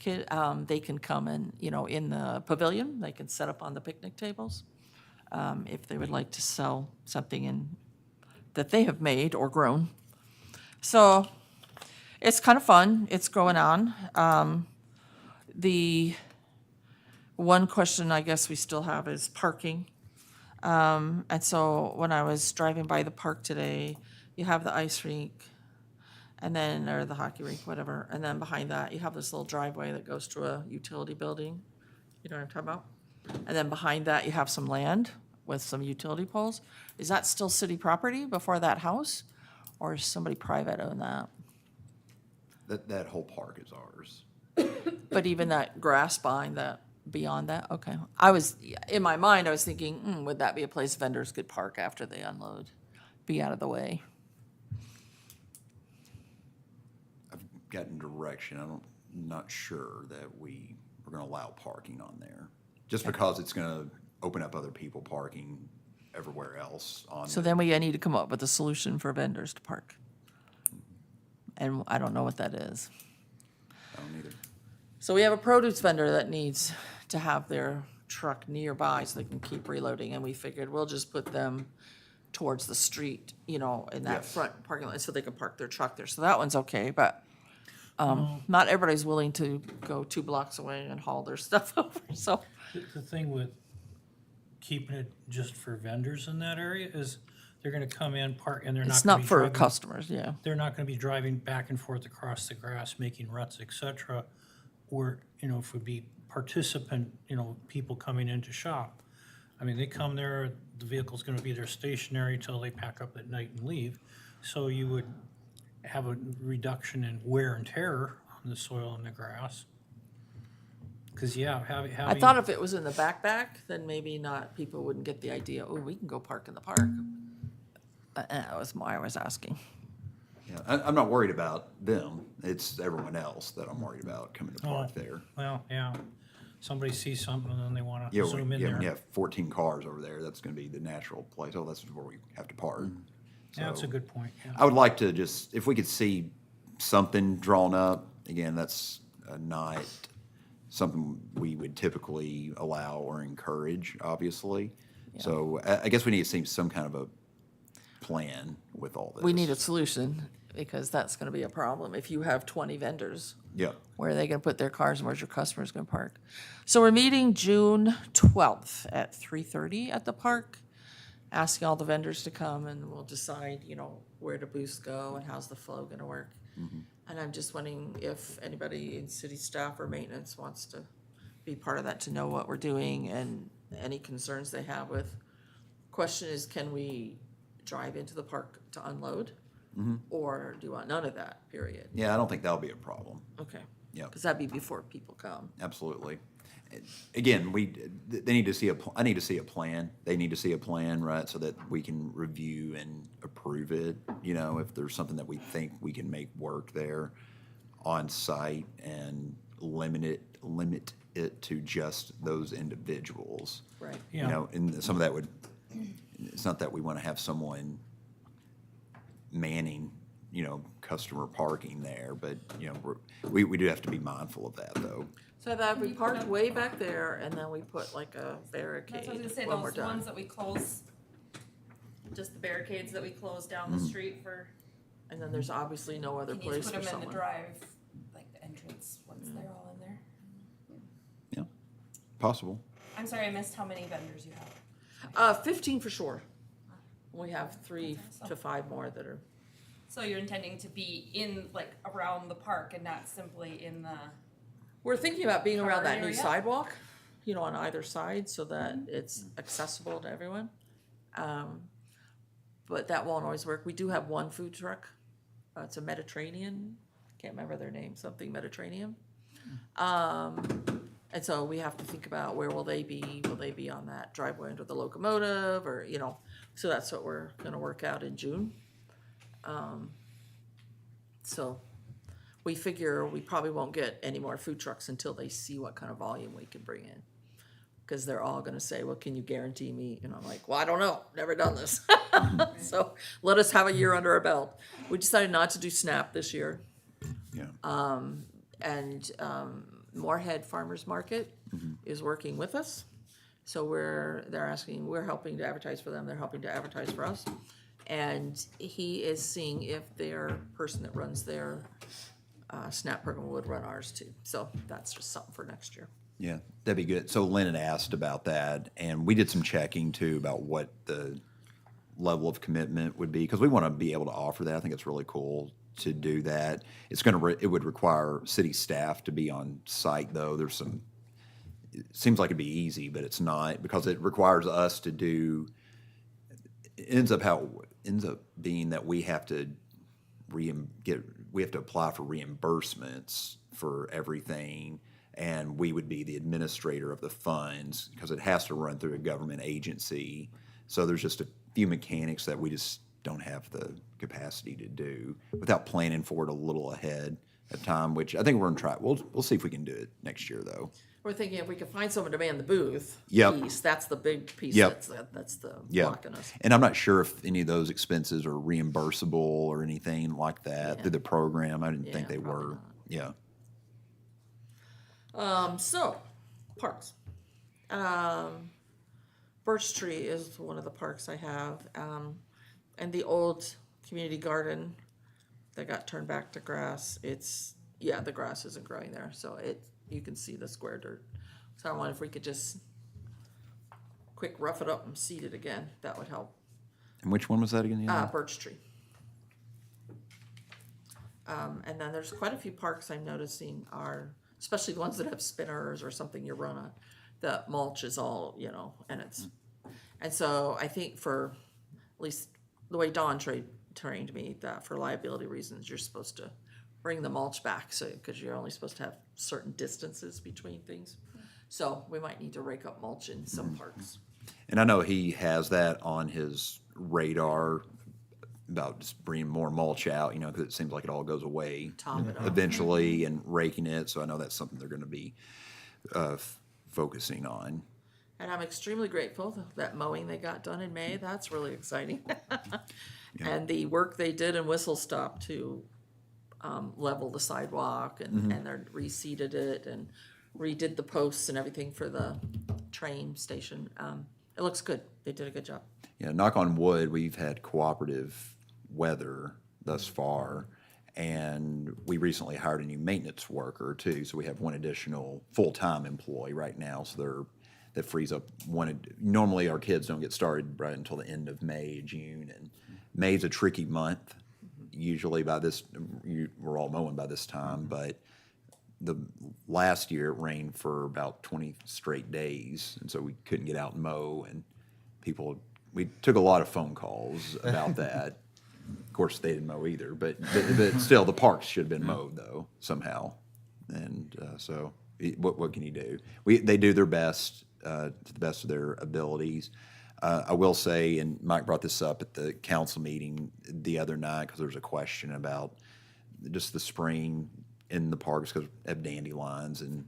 They can come and, in the pavilion, they can set up on the picnic tables if they would like to sell something that they have made or grown. So it's kind of fun. It's going on. The one question I guess we still have is parking. And so when I was driving by the park today, you have the ice rink, and then, or the hockey rink, whatever, and then behind that, you have this little driveway that goes to a utility building. You know what I'm talking about? And then behind that, you have some land with some utility poles. Is that still city property before that house, or is somebody private own that? That whole park is ours. But even that grass behind that, beyond that, okay. In my mind, I was thinking, would that be a place vendors could park after they unload, be out of the way? I've gotten direction. I'm not sure that we are gonna allow parking on there. Just because it's gonna open up other people parking everywhere else on. So then we need to come up with a solution for vendors to park. And I don't know what that is. I don't either. So we have a produce vendor that needs to have their truck nearby so they can keep reloading, and we figured we'll just put them towards the street, in that Yes. front parking lot, so they can park their truck there. So that one's okay, but not everybody's willing to go 2 blocks away and haul their stuff over, so. The thing with keeping it just for vendors in that area is they're gonna come in, park, and they're not It's gonna not be for driving. customers, yeah. They're not gonna be driving back and forth across the grass, making ruts, et cetera. Or, if it would be participant, people coming in to shop. I mean, they come there, the vehicle's gonna be there stationary till they pack up at night and leave. So you would have a reduction in wear and tear on the soil and the grass. Cause having. I thought if it was in the backpack, then maybe not, people wouldn't get the idea, we can go park in the park. That was why I was asking. Yeah, I'm not worried about them. It's everyone else that I'm worried about coming to park there. Well, yeah, somebody sees something and then they wanna Yeah, zoom in when there. you have 14 cars over there, that's gonna be the natural place. Oh, that's where we have to park. Yeah, that's a So, good point, yeah. I would like to just, if we could see something drawn up, again, that's not something we would typically allow or encourage, obviously. So I guess we need to see some kind of a plan with all this. We need a solution, because that's gonna be a problem if you have 20 vendors. Yeah, Where are they gonna put their cars, and where's your customers gonna park? So we're meeting June 12th at 3:30 at the park, asking all the vendors to come, and we'll decide, where do booths go and how's the flow gonna work. And I'm just wondering if anybody in city staff or maintenance wants to be part of that, to know what we're doing and any concerns they have with. Question is, can we drive into the park to unload? Or do you want none of that, period? yeah, I don't think that'll be a problem. Okay. Yeah. Because that'd be before people come. Absolutely. again, they need to see I need to see a plan. They need to see a plan, right, so that we can review and approve it. You know, if there's something that we think we can make work there on site and limit it to just those individuals. Right. Yeah. You know, and some of that would, it's not that we want to have someone manning, you know, customer parking there, but, you know, we do have to be mindful of that, though. So that we parked way back there and then we put like a barricade That's what I was gonna say, when we're those done. ones that we close, just the barricades that we close down the street for, And then there's obviously no other can you place put for them in the someone. drive, like the entrance, once they're all in there? Yeah, possible. I'm sorry, I missed how many vendors you have. 15 for sure. We have 3 to 5 more that are, So you're intending to be in, like, around the park and not simply in the, we're thinking about being around that new Area? sidewalk, you know, on either side so that it's accessible to everyone. But that won't always work. We do have one food truck. It's a Mediterranean, can't remember their name, something Mediterranean. And so we have to think about where will they be? Will they be on that driveway under the locomotive or, you know, so that's what we're gonna work out in June. So we figure we probably won't get any more food trucks until they see what kind of volume we can bring in. Cause they're all gonna say, well, can you guarantee me? And I'm like, well, I don't know, never done this. So let us have a year under our belt. We decided not to do SNAP this year. Yeah. And Moorhead Farmers Market is working with us. So we're helping to advertise for them, they're helping to advertise for us. And he is seeing if their person that runs their SNAP program would run ours too. So that's just something for next year. Yeah, that'd be good. So Lynn had asked about that, and we did some checking too about what the level of commitment would be, because we want to be able to offer that. I think it's really cool to do that. It's it would require city staff to be on site, though. There's some, it seems like it'd be easy, but it's not, because it requires us to do, it ends up being that we have to apply for reimbursements for everything, and we would be the administrator of the funds because it has to run through a government agency. So there's just a few mechanics that we just don't have the capacity to do without planning for it a little ahead of time, which I think we're gonna try. We'll see if we can do it next year, though. We're thinking if we could find someone to man the booth Yep. piece, that's the big piece Yep. that's the Yeah, blocking us. and I'm not sure if any of those expenses are reimbursable or anything like that Yeah. through the program. I didn't Yeah, think they probably were. not. Yeah. So, parks. Birch Tree is one of the parks I have. And the old community garden that got turned back to grass, the grass isn't growing there, so you can see the square dirt. So I wonder if we could just quick rough it up and seed it again, that would help. And which one was that again? Birch Tree. And then there's quite a few parks I'm noticing especially the ones that have spinners or something you run on, the mulch is all, you know, and so I think for, at least the way Dawn trained me, that for liability reasons, you're supposed to bring the mulch back, so, because you're only supposed to have certain distances between things. So we might need to rake up mulch in some parks. And I know he has that on his radar about just bringing more mulch out, you know, because it seems like it all goes away Top it up. eventually, and raking it. So I know that's something they're going to be focusing on. And I'm extremely grateful that mowing they got done in May, that's really exciting. And the work they did in Whistle Stop to level the sidewalk and they reseeded it and redid the posts and everything for the train station. It looks good. They did a good job. Yeah, knock on wood, we've had cooperative weather thus far, and we recently hired a new maintenance worker too, so we have one additional full-time employee right now, so that frees up normally our kids don't get started right until the end of May, June, and May's a tricky month. Usually we're all mowing by this time, but the last year it rained for about 20 straight days, and so we couldn't get out and mow, and we took a lot of phone calls about that. Of course, they didn't mow either, but still, the parks should have been mowed though somehow, and so What can you do? They do their best to the best of their abilities. I will say, and Mike brought this up at the council meeting the other night because there was a question about just the spraying in the parks because of dandelions and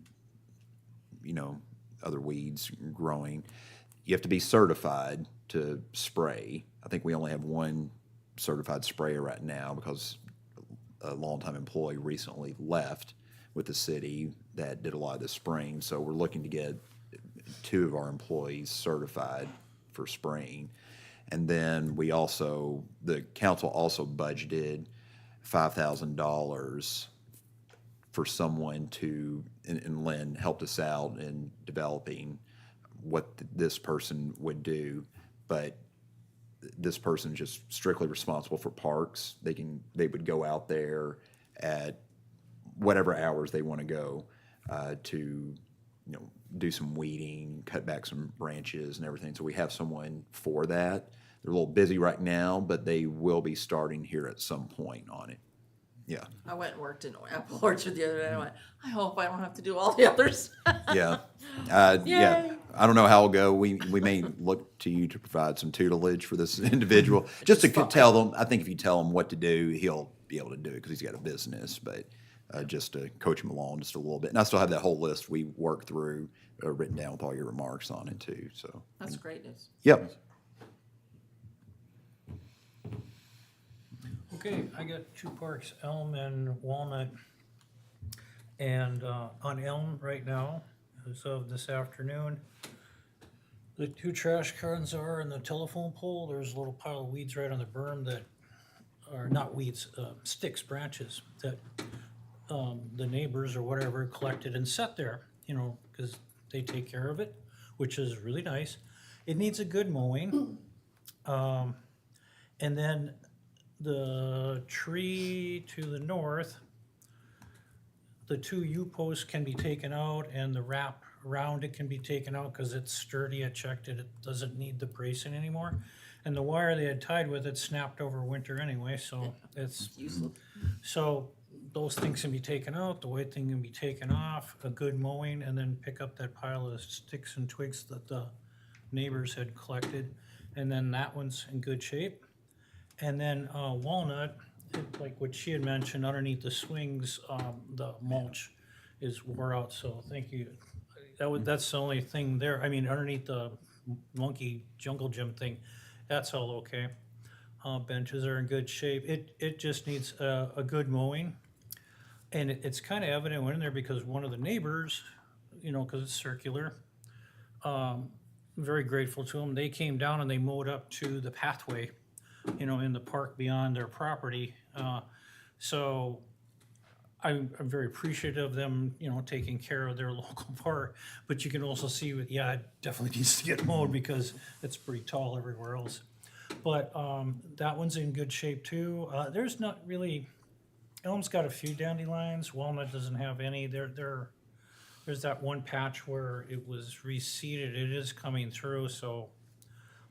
other weeds growing. You have to be certified to spray. I think we only have one certified sprayer right now because a longtime employee recently left with the city that did a lot of the spraying. So we're looking to get 2 of our employees certified for spraying. And then the council also budgeted $5,000 for someone to, and Lynn helped us out in developing what this person would do. But this person is just strictly responsible for parks. They would go out there at whatever hours they want to go to do some weeding, cut back some branches and everything. So we have someone for that. They're a little busy right now, but they will be starting here at some point on it. Yeah. I went and worked in Apple Orchard the other day. I went, I hope I don't have to do all the others. Yeah. Yeah. I don't know how it'll go. We may look to you to provide some tutelage for this individual, just to tell them. I think if you tell him what to do, he'll be able to do it because he's got a business. But just to coach him along just a little bit. And I still have that whole list we worked through, written down with all your remarks on it too. So That's great news. Yep. Okay, I got 2 parks, Elm and Walnut. And on Elm right now, as of this afternoon, the 2 trash cans are in the telephone pole. There's a little pile of weeds right on the berm that are not weeds, sticks, branches that the neighbors or whatever collected and set there, because they take care of it, which is really nice. It needs a good mowing. And then the tree to the north, the 2 U-posts can be taken out and the wrap around it can be taken out because it's sturdy. I checked it. It doesn't need the bracing anymore. And the wire they had tied with it snapped over winter anyway, so it's Useless. so those things can be taken out, the white thing can be taken off, a good mowing, and then pick up that pile of sticks and twigs that the neighbors had collected. And then that one's in good shape. And then Walnut, like what she had mentioned, underneath the swings, the mulch is wore out, so thank you. That's the only thing there. I mean, underneath the monkey jungle gym thing, that's all okay. Benches are in good shape. It just needs a good mowing. And it's kind of evident when in there because one of the neighbors, because it's circular, very grateful to them. They came down and they mowed up to the pathway, in the park beyond their property. So I'm very appreciative of them, taking care of their local park. But you can also see, it definitely needs to get mowed because it's pretty tall everywhere else. But that one's in good shape too. There's not really, Elm's got a few dandelions. Walnut doesn't have any. There's that one patch where it was reseeded. It is coming through, so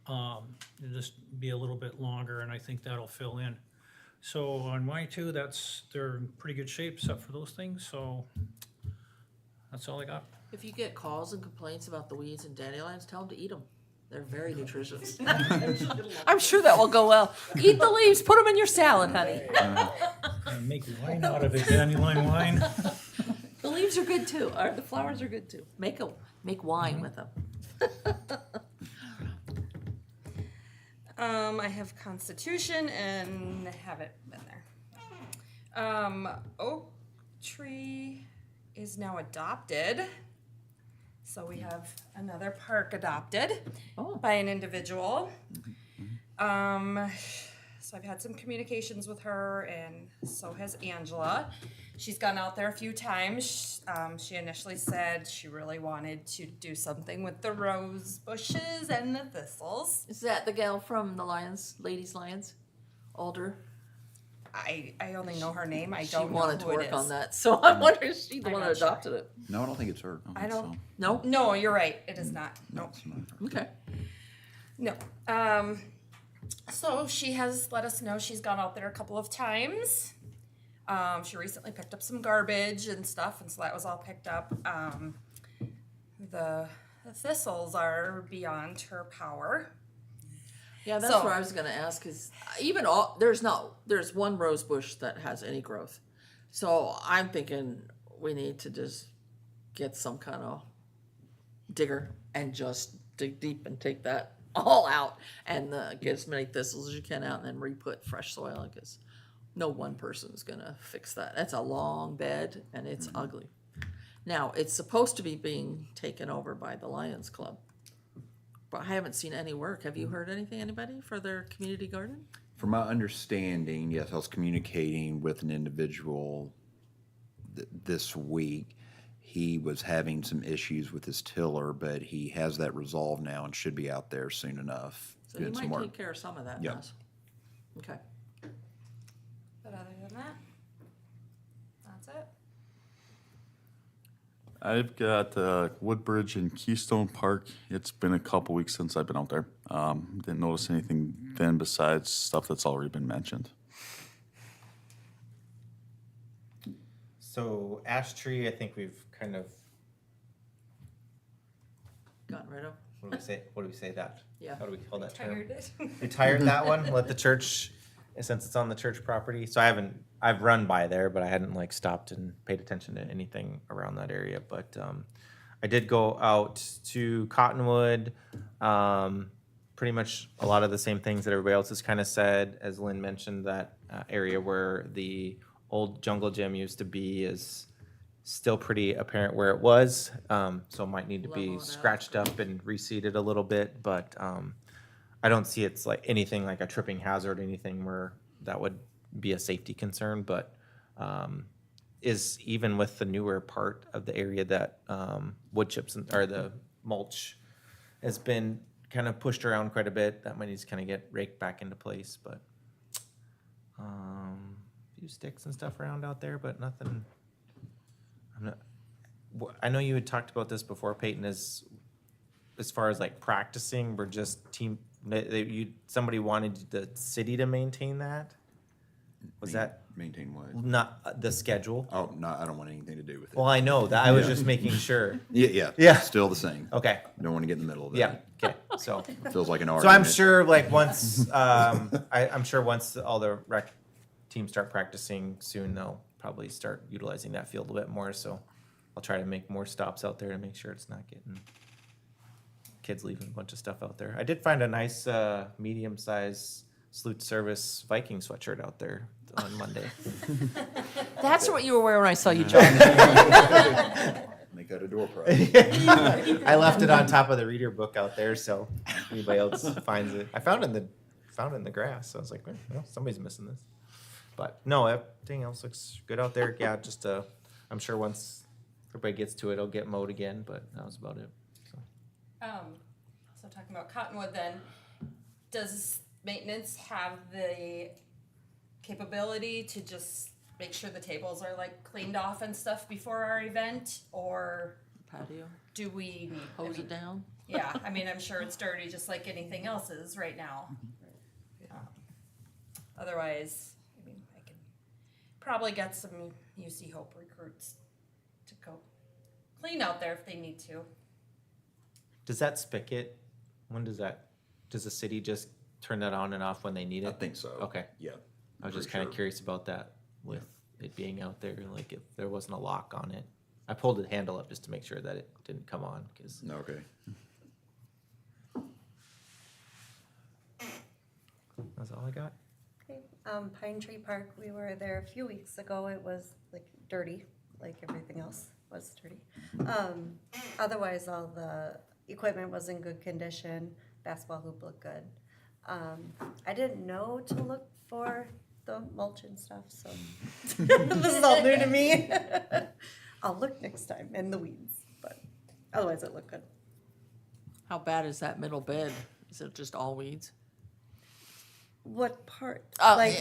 it'll just be a little bit longer, and I think that'll fill in. So on my 2, they're in pretty good shape except for those things. So that's all I got. If you get calls and complaints about the weeds and dandelions, tell them to eat them. They're very nutritious. I'm sure that will go well. Eat the leaves, put them in your salad, honey. And make wine out of it, dandelion wine. The leaves are good too, or the flowers are good too. Make wine with them. I have Constitution and haven't been there. Oak Tree is now adopted. So we have another park adopted by an individual. So I've had some communications with her, and so has Angela. She's gone out there a few times. She initially said she really wanted to do something with the rose bushes and the thistles. Is that the gal from the Ladies Lions? Older? I only know her name. I She don't know wanted to who it work is. on that, so I'm wondering if she's the I'm one not that sure. adopted it. No, I don't think it's her. I don't- think No? No, you're right. It is not. so. No, it's not her. Okay. No. So she has let us know she's gone out there a couple of times. She recently picked up some garbage and stuff, and so that was all picked up. The thistles are beyond her power. Yeah, that's So- what I was gonna ask, is even there's one rose bush that has any growth. So I'm thinking we need to just get some kind of digger and just dig deep and take that all out and get as many thistles as you can out and then re-put fresh soil, because no one person is gonna fix that. That's a long bed and it's ugly. Now, it's supposed to be being taken over by the Lions Club, but I haven't seen any work. Have you heard anything, anybody, for their community garden? From my understanding, yes, I was communicating with an individual this week. He was having some issues with his tiller, but he has that resolved now and should be out there soon enough So you doing some might work. take care of some of that Yeah. mess. Okay. But other than that, that's it. I've got Woodbridge and Keystone Park. It's been a couple weeks since I've been out there. Didn't notice anything then besides stuff that's already been mentioned. So ash tree, I think we've kind of, Gotten rid of? what do we say? What do we say that? Yeah. How do we call that term? Tired it. Retired that one. Let the church, since it's on the church property. So I've run by there, but I hadn't like stopped and paid attention to anything around that area. But I did go out to Cottonwood. Pretty much a lot of the same things that everybody else has kind of said. As Lynn mentioned, that area where the old jungle gym used to be is still pretty apparent where it was. So it might need to Level be it out. scratched up and reseeded a little bit, but I don't see it's like anything like a tripping hazard, anything where that would be a safety concern, but is even with the newer part of the area that wood chips or the mulch has been kind of pushed around quite a bit. That might need to kind of get raked back into place, but a few sticks and stuff around out there, but nothing. I know you had talked about this before, Peyton, as far as like practicing, we're just somebody wanted the city to maintain that? Was that Maintain what? not the schedule? Oh, no, I don't want anything to do with it. Well, I know that. I was just making sure. Yeah. Yeah. Still the same. Okay, Don't want to get in the middle of yeah, that. okay, so. Feels like an So argument. I'm sure like once, I'm sure once all the rec teams start practicing soon, they'll probably start utilizing that field a bit more, so I'll try to make more stops out there to make sure it's not getting kids leaving a bunch of stuff out there. I did find a nice, medium-sized salute service Viking sweatshirt out there on Monday. That's what you were wearing when I saw you, John. Make that a door prize. I left it on top of the reader book out there, so if anybody else finds it. I found it in the grass, so I was like, well, somebody's missing this. But no, everything else looks good out there. Yeah, just I'm sure once everybody gets to it, it'll get mowed again, but that was about it. So. So talking about Cottonwood then, does maintenance have the capability to just make sure the tables are like cleaned off and stuff before our event, or Patio, do we need? hose it down. Yeah, I mean, I'm sure it's dirty just like anything else is right now. Otherwise, I mean, I can probably get some UC Hope recruits to go clean out there if they need to. Does that spigot, does the city just turn that on and off when they need it? I think so. Okay. Yeah. I was just for kind of sure. curious about that with it being out there, like if there wasn't a lock on it. I pulled the handle up just to make sure that it didn't come on, because Okay. that's all I got. Okay, Pine Tree Park, we were there a few weeks ago. It was like dirty, like everything else was dirty. Otherwise, all the equipment was in good condition. Basketball hoop looked good. I didn't know to look for the mulch and stuff, so this is all new to me. I'll look next time, and the weeds, but otherwise it looked good. How bad is that middle bed? Is it just all weeds? What part?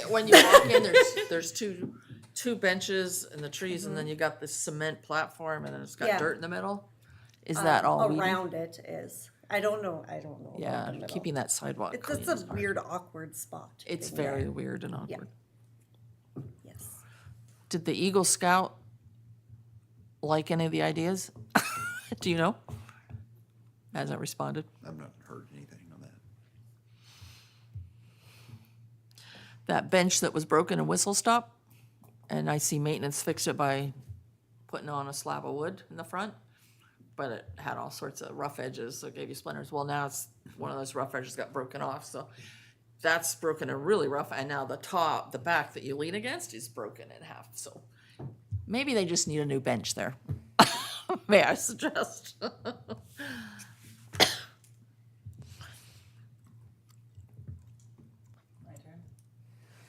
When you walk in, there's two benches and the trees, and then you got this cement platform, and then it's got Yeah. dirt in the middle. Is that all weedy? around it is? I don't know. about Yeah, the middle. keeping that sidewalk It's clean just is a hard. weird, awkward spot. It's in very there. weird and awkward. Yes. Did the Eagle Scout like any of the ideas? Do you know? Hasn't responded. I've not heard anything on that. That bench that was broken in Whistle Stop, and I see maintenance fixed it by putting on a slab of wood in the front, but it had all sorts of rough edges, so it gave you splinters. Well, now it's, one of those rough edges got broken off, so that's broken and really rough, and now the back that you lean against is broken in half, so maybe they just need a new bench there. May I suggest? My turn.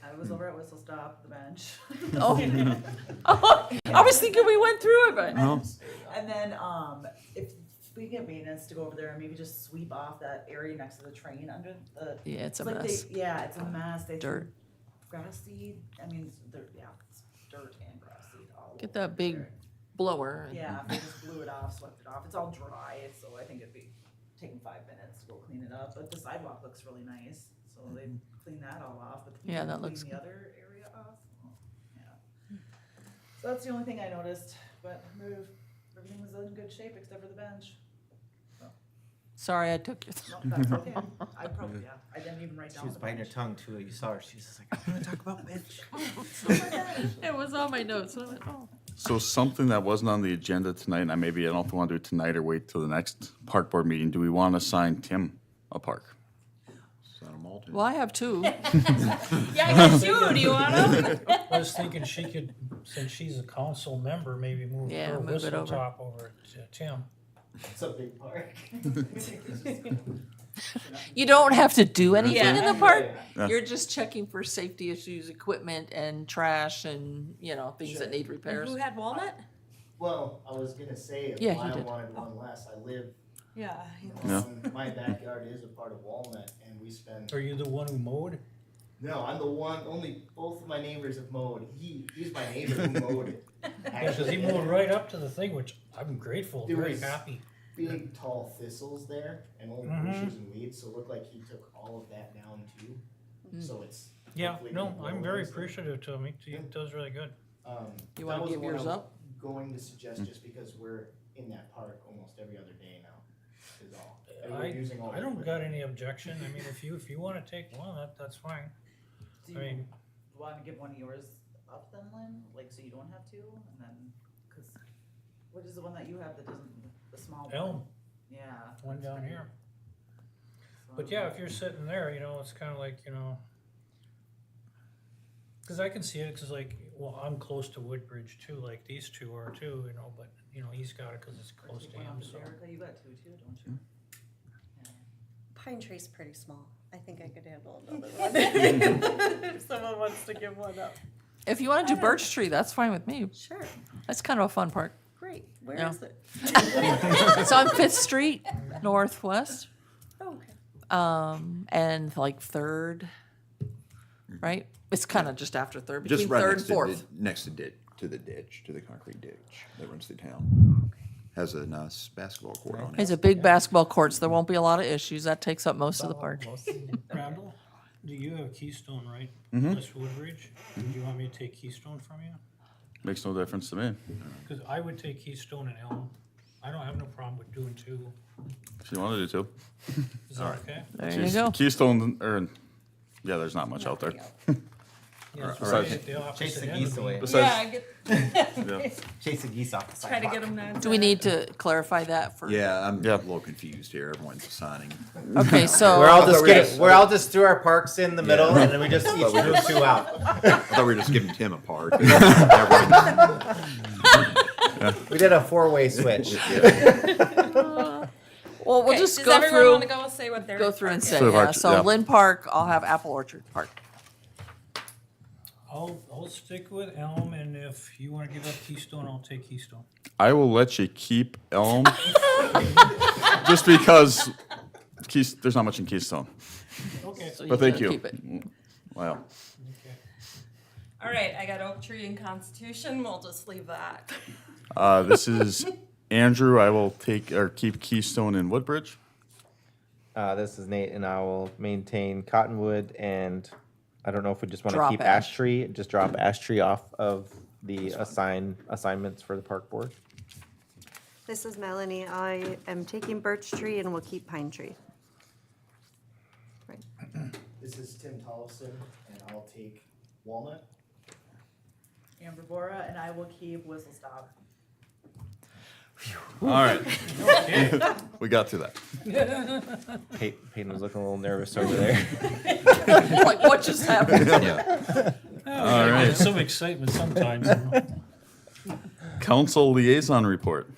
I was over at Whistle Stop, the bench. I was thinking we went through it, but. And then, if we get maintenance to go over there and maybe just sweep off that area next to the train under the. Yeah, it's a like mess. Yeah, it's a mess. They threw Dirt. grass seed, I mean, it's dirt and grass seed all Get over that big there. blower. Yeah, if they just blew it off, swept it off. It's all dry, so I think it'd be taking 5 minutes to go clean it up. But the sidewalk looks really nice, so they clean that all off. But Yeah, that clean looks the good. other area off. Oh, yeah. So that's the only thing I noticed. But everything was in good shape except for the bench. Sorry, I took your. No, that's okay. I probably I didn't even write down. She was the biting her bench. tongue too. You saw her. She's just like, I'm gonna talk about bench. It was on my notes. I went, oh. So something that wasn't on the agenda tonight, and maybe I don't know if we want to do it tonight or wait till the next park board meeting. Do we want to assign Tim a park? Sign 'em all to. Well, I have two. Yeah, I got you. Do you want them? I was thinking she could, since she's a council member, maybe move Yeah, her move it whistle over. top over to Tim. It's a big park. You don't have to do anything in Yeah. the park. Yeah. You're just checking for safety issues, equipment and trash and, things that need repairs. Who had Walnut? Well, I was gonna say, Yeah, if he I did. wanted one less, I live, Yeah. Yeah. my backyard is a part of Walnut, and we spend, Are you the one who mowed? no, I'm the one, only, both of my neighbors have mowed. He's my neighbor who mowed it. Because he moved right up to the thing, which I'm grateful, There very was- happy. Big tall thistles there and old bushes and weeds, so it looked like he took all of that down too. So it's. Yeah, hopefully no, gonna I'm grow very nicely. appreciative to him. He does really good. You that wanna was give the one yours I was up? Going to suggest just because we're in that park almost every other day now, is all. And we're I, using all I the don't got equipment. any objection. I mean, if you wanna take one, that's fine. Do I you mean, want to give one of yours up then, Lynn? Like, so you don't have to? And then, because what is the one that you have that doesn't, the small one? Elm, Yeah. one that's down pretty- here. so- But yeah, if you're sitting there, it's kinda like, cause I can see it, cause like, well, I'm close to Woodbridge too, like these two are too, but, he's got it cause it's Or close take to one him, off of so. Erica, you got two too, don't you? Yeah. Pine tree's pretty small. I think I could handle another one. If someone wants to give one up. If you want to do birch tree, that's fine with me. Sure, That's kind of a fun park. great. Where Yeah. is it? It's on Fifth Street, Northwest, Oh, okay. and like Third, right? It's kind of just after Third, Just between right Third next and to, Fourth. next to the ditch, to the concrete ditch that runs through town. Has a nice basketball court on It's it. a big basketball court, so there won't be a lot of issues. That takes up most of the park. Randall, do you have Keystone, right? This Woodbridge? Do you want me to take Keystone from you? Makes no difference to me. Cause I would take Keystone and Elm. I don't have no problem with doing two. If you want to do two. Is that okay? There you go. Keystone, yeah, there's not much out there. Yeah, it's Alright. right at the Chase opposite the end geese of me. away. Besides, yeah. Chase the geese off the Try to sidewalk. get them not. Do we need to clarify that for? Yeah, I'm Yeah. a little confused here. Everyone's signing. Okay, so. We're all thought just we were getting, just- we're all just threw our parks in the middle, Yeah. and then we just each we drew just- two out. I thought we were just giving Tim a park. Everyone- We did a four-way switch. Well, we'll just Does go everyone through, want to go say what they're? go through and say, So yeah. Arch- So yeah. Lynn Park, I'll have Apple Orchard Park. I'll stick with Elm, and if you wanna give up Keystone, I'll take Keystone. I will let you keep Elm, just because there's not much in Keystone. Okay. So But thank can you. keep it. Wow. Okay. All right, I got Oak Tree and Constitution. We'll just leave that. This is Andrew. I will keep Keystone in Woodbridge. This is Nate, and I will maintain Cottonwood, and I don't know if we just want to Drop keep Ash. Ash Tree, just drop Ash Tree off of the assignments for the park board? This is Melanie. I am taking Birch Tree and will keep Pine Tree. Right. This is Tim Tollefson, and I'll take Walnut. Amber Bora, and I will keep Whistle Stop. All right. We got through that. Peyton was looking a little nervous over there. Like, what just happened? Yeah. All right. There's some excitement sometimes. Council liaison report.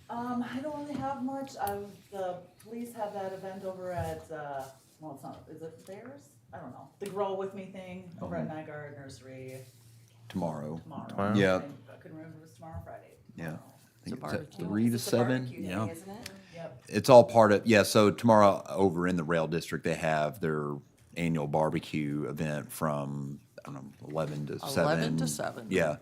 I don't really have much. The police have that event over at, well, it's not, is it theirs? I don't know. The Grow With Me thing over at Nygaard Nursery Tomorrow. tomorrow. Yeah. I couldn't remember if it was tomorrow or Friday. Yeah. I think It's a it's at barbecue. 3 to It's a 7. barbecue thing, Yeah. isn't it? Yep. It's all part of, yeah, so tomorrow over in the rail district, they have their annual barbecue event from, I don't know, 11 to 7. 11 to 7. Yeah.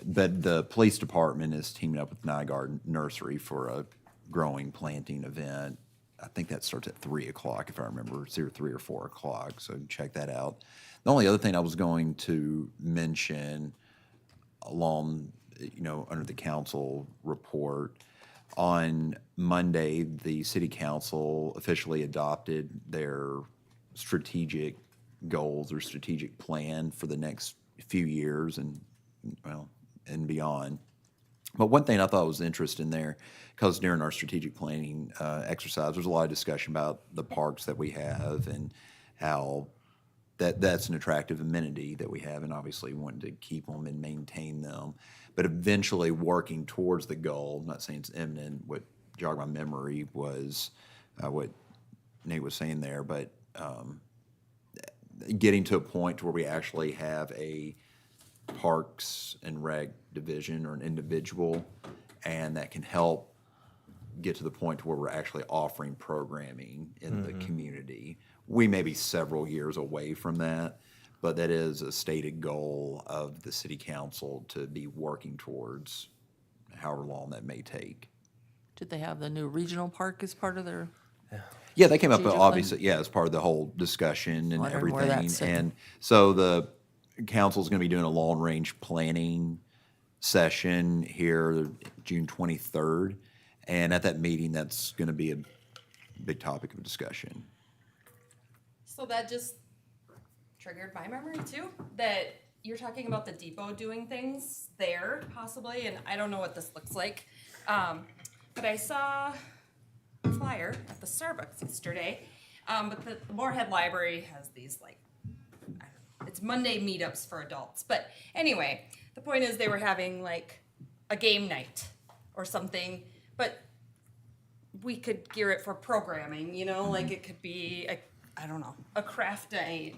But the police department is teaming up with Nygaard Nursery for a growing planting event. I think that starts at 3 o'clock, if I remember. It's either 3 or 4 o'clock, so check that out. The only other thing I was going to mention along, under the council report, on Monday, the city council officially adopted their strategic goals or strategic plan for the next few years and beyond. But one thing I thought was interesting there, because during our strategic planning exercise, there's a lot of discussion about the parks that we have and how that's an attractive amenity that we have, and obviously wanting to keep them and maintain them. But eventually working towards the goal, I'm not saying it's imminent, what jogged my memory was what Nate was saying there, but getting to a point where we actually have a Parks and Rec division or an individual, and that can help get to the point where we're actually offering programming in the community. We may be several years away from that, but that is a stated goal of the city council to be working towards, however long that may take. Did they have the new regional park as part of their? Yeah, they came up, Strategic obviously, yeah, as part of the whole discussion and Wondering where everything. that's sitting. And so the council's gonna be doing a long-range planning session here June 23rd. And at that meeting, that's gonna be a big topic of discussion. So that just triggered my memory too, that you're talking about the depot doing things there possibly, and I don't know what this looks like. But I saw a flyer at the Starbucks yesterday. But the Moorhead Library has these it's Monday meetups for adults. But anyway, the point is they were having like a game night or something, but we could gear it for programming, like it could be a craft night,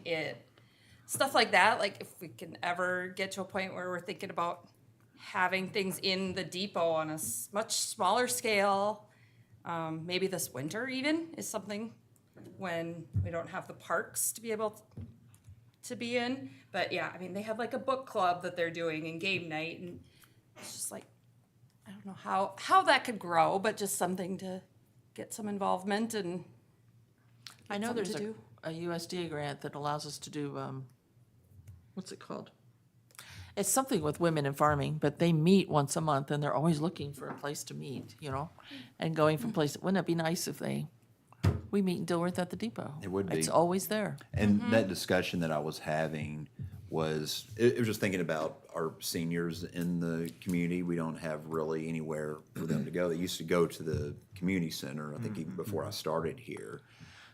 stuff like that. Like if we can ever get to a point where we're thinking about having things in the depot on a much smaller scale, maybe this winter even is something when we don't have the parks to be able to be in. But yeah, I mean, they have like a book club that they're doing and game night, and it's just like, I don't know how that could grow, but just something to get some involvement and I know something there's to do. a USDA grant that allows us to do, what's it called? It's something with women in farming, but they meet once a month and they're always looking for a place to meet, and going from place. Wouldn't it be nice if we meet in Dilworth at the depot? It would be. It's always there. And that discussion that I was having was, it was just thinking about our seniors in the community. We don't have really anywhere for them to go. They used to go to the community center, I think even before I started here.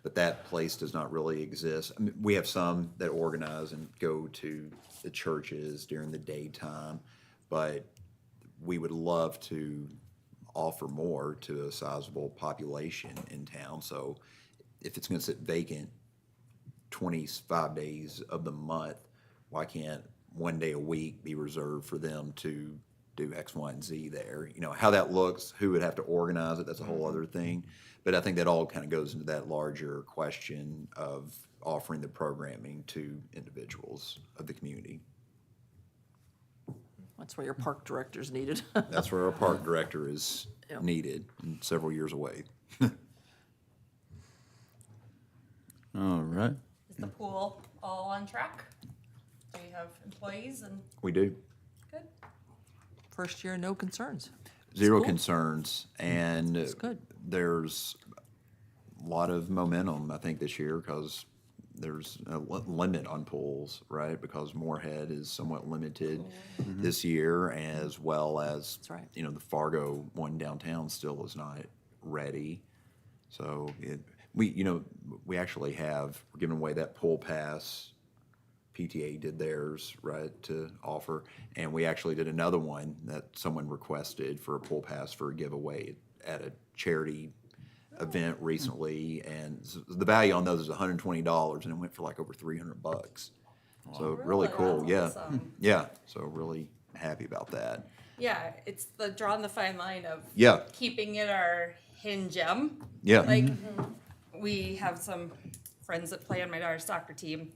But that place does not really exist. I mean, we have some that organize and go to the churches during the daytime, but we would love to offer more to a sizable population in town. So if it's gonna sit vacant 25 days of the month, why can't one day a week be reserved for them to do X, Y, and Z there? How that looks, who would have to organize it, that's a whole other thing. But I think that all kind of goes into that larger question of offering the programming to individuals of the community. That's where your park director's needed. That's where our park director is Yeah. needed and several years away. All right. Is the pool all on track? Do we have employees and We do. good? first year, no concerns. Zero cool. concerns, and good. there's a lot of momentum, I think, this year, because there's a limit on pools, right? Because Moorhead is somewhat limited this year, as well as, That's right. you know, the Fargo one downtown still is not ready. So we actually we're giving away that pool pass. PTA did theirs, right, to offer. And we actually did another one that someone requested for a pool pass for a giveaway at a charity event recently. And the value on those is $120, and it went for like over $300. So really cool, That's yeah. awesome. Yeah, so really happy about that. Yeah, it's the drawing the fine line of Yeah, keeping it our hidden gem. yeah. Like, we have some friends that play on my daughter's soccer team,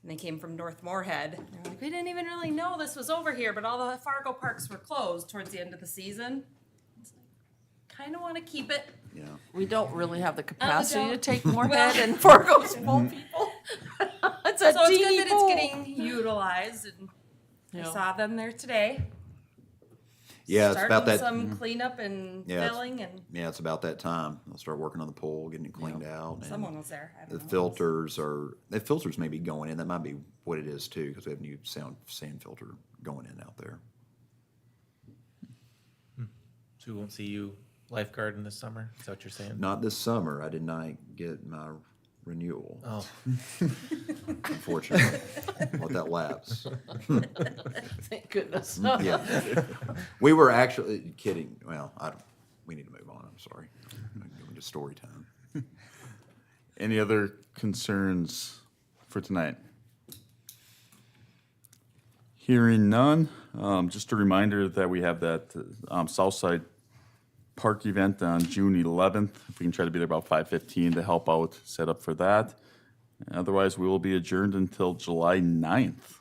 and they came from North Moorhead. They're like, we didn't even really know this was over here, but all the Fargo parks were closed towards the end of the season. Kind of want to keep it. Yeah. We don't really have the capacity to don't. take Moorhead and Fargo's full people. It's a So it's teeny good that pool. it's getting utilized, and Yeah. I saw them there today. Yeah, it's about that. Some cleanup and Yeah, it's- filling, and Yeah, it's about that time. They'll start working on the pool, getting it cleaned out. And someone was there. I don't the know. the filters may be going in. That might be what it is too, because we have a new sand filter going in out there. So we won't see you lifeguarding this summer? Is that what you're saying? Not this summer. I did not get my renewal, Oh, unfortunately. Let that lapse. Thank goodness. Yeah. We were actually kidding. Well, we need to move on. I'm sorry. I'm going to story time. Any other concerns for tonight? Hearing none, just a reminder that we have that Southside Park event on June 11th. If we can try to be there about 5:15 to help out, set up for that. Otherwise, we will be adjourned until July 9th.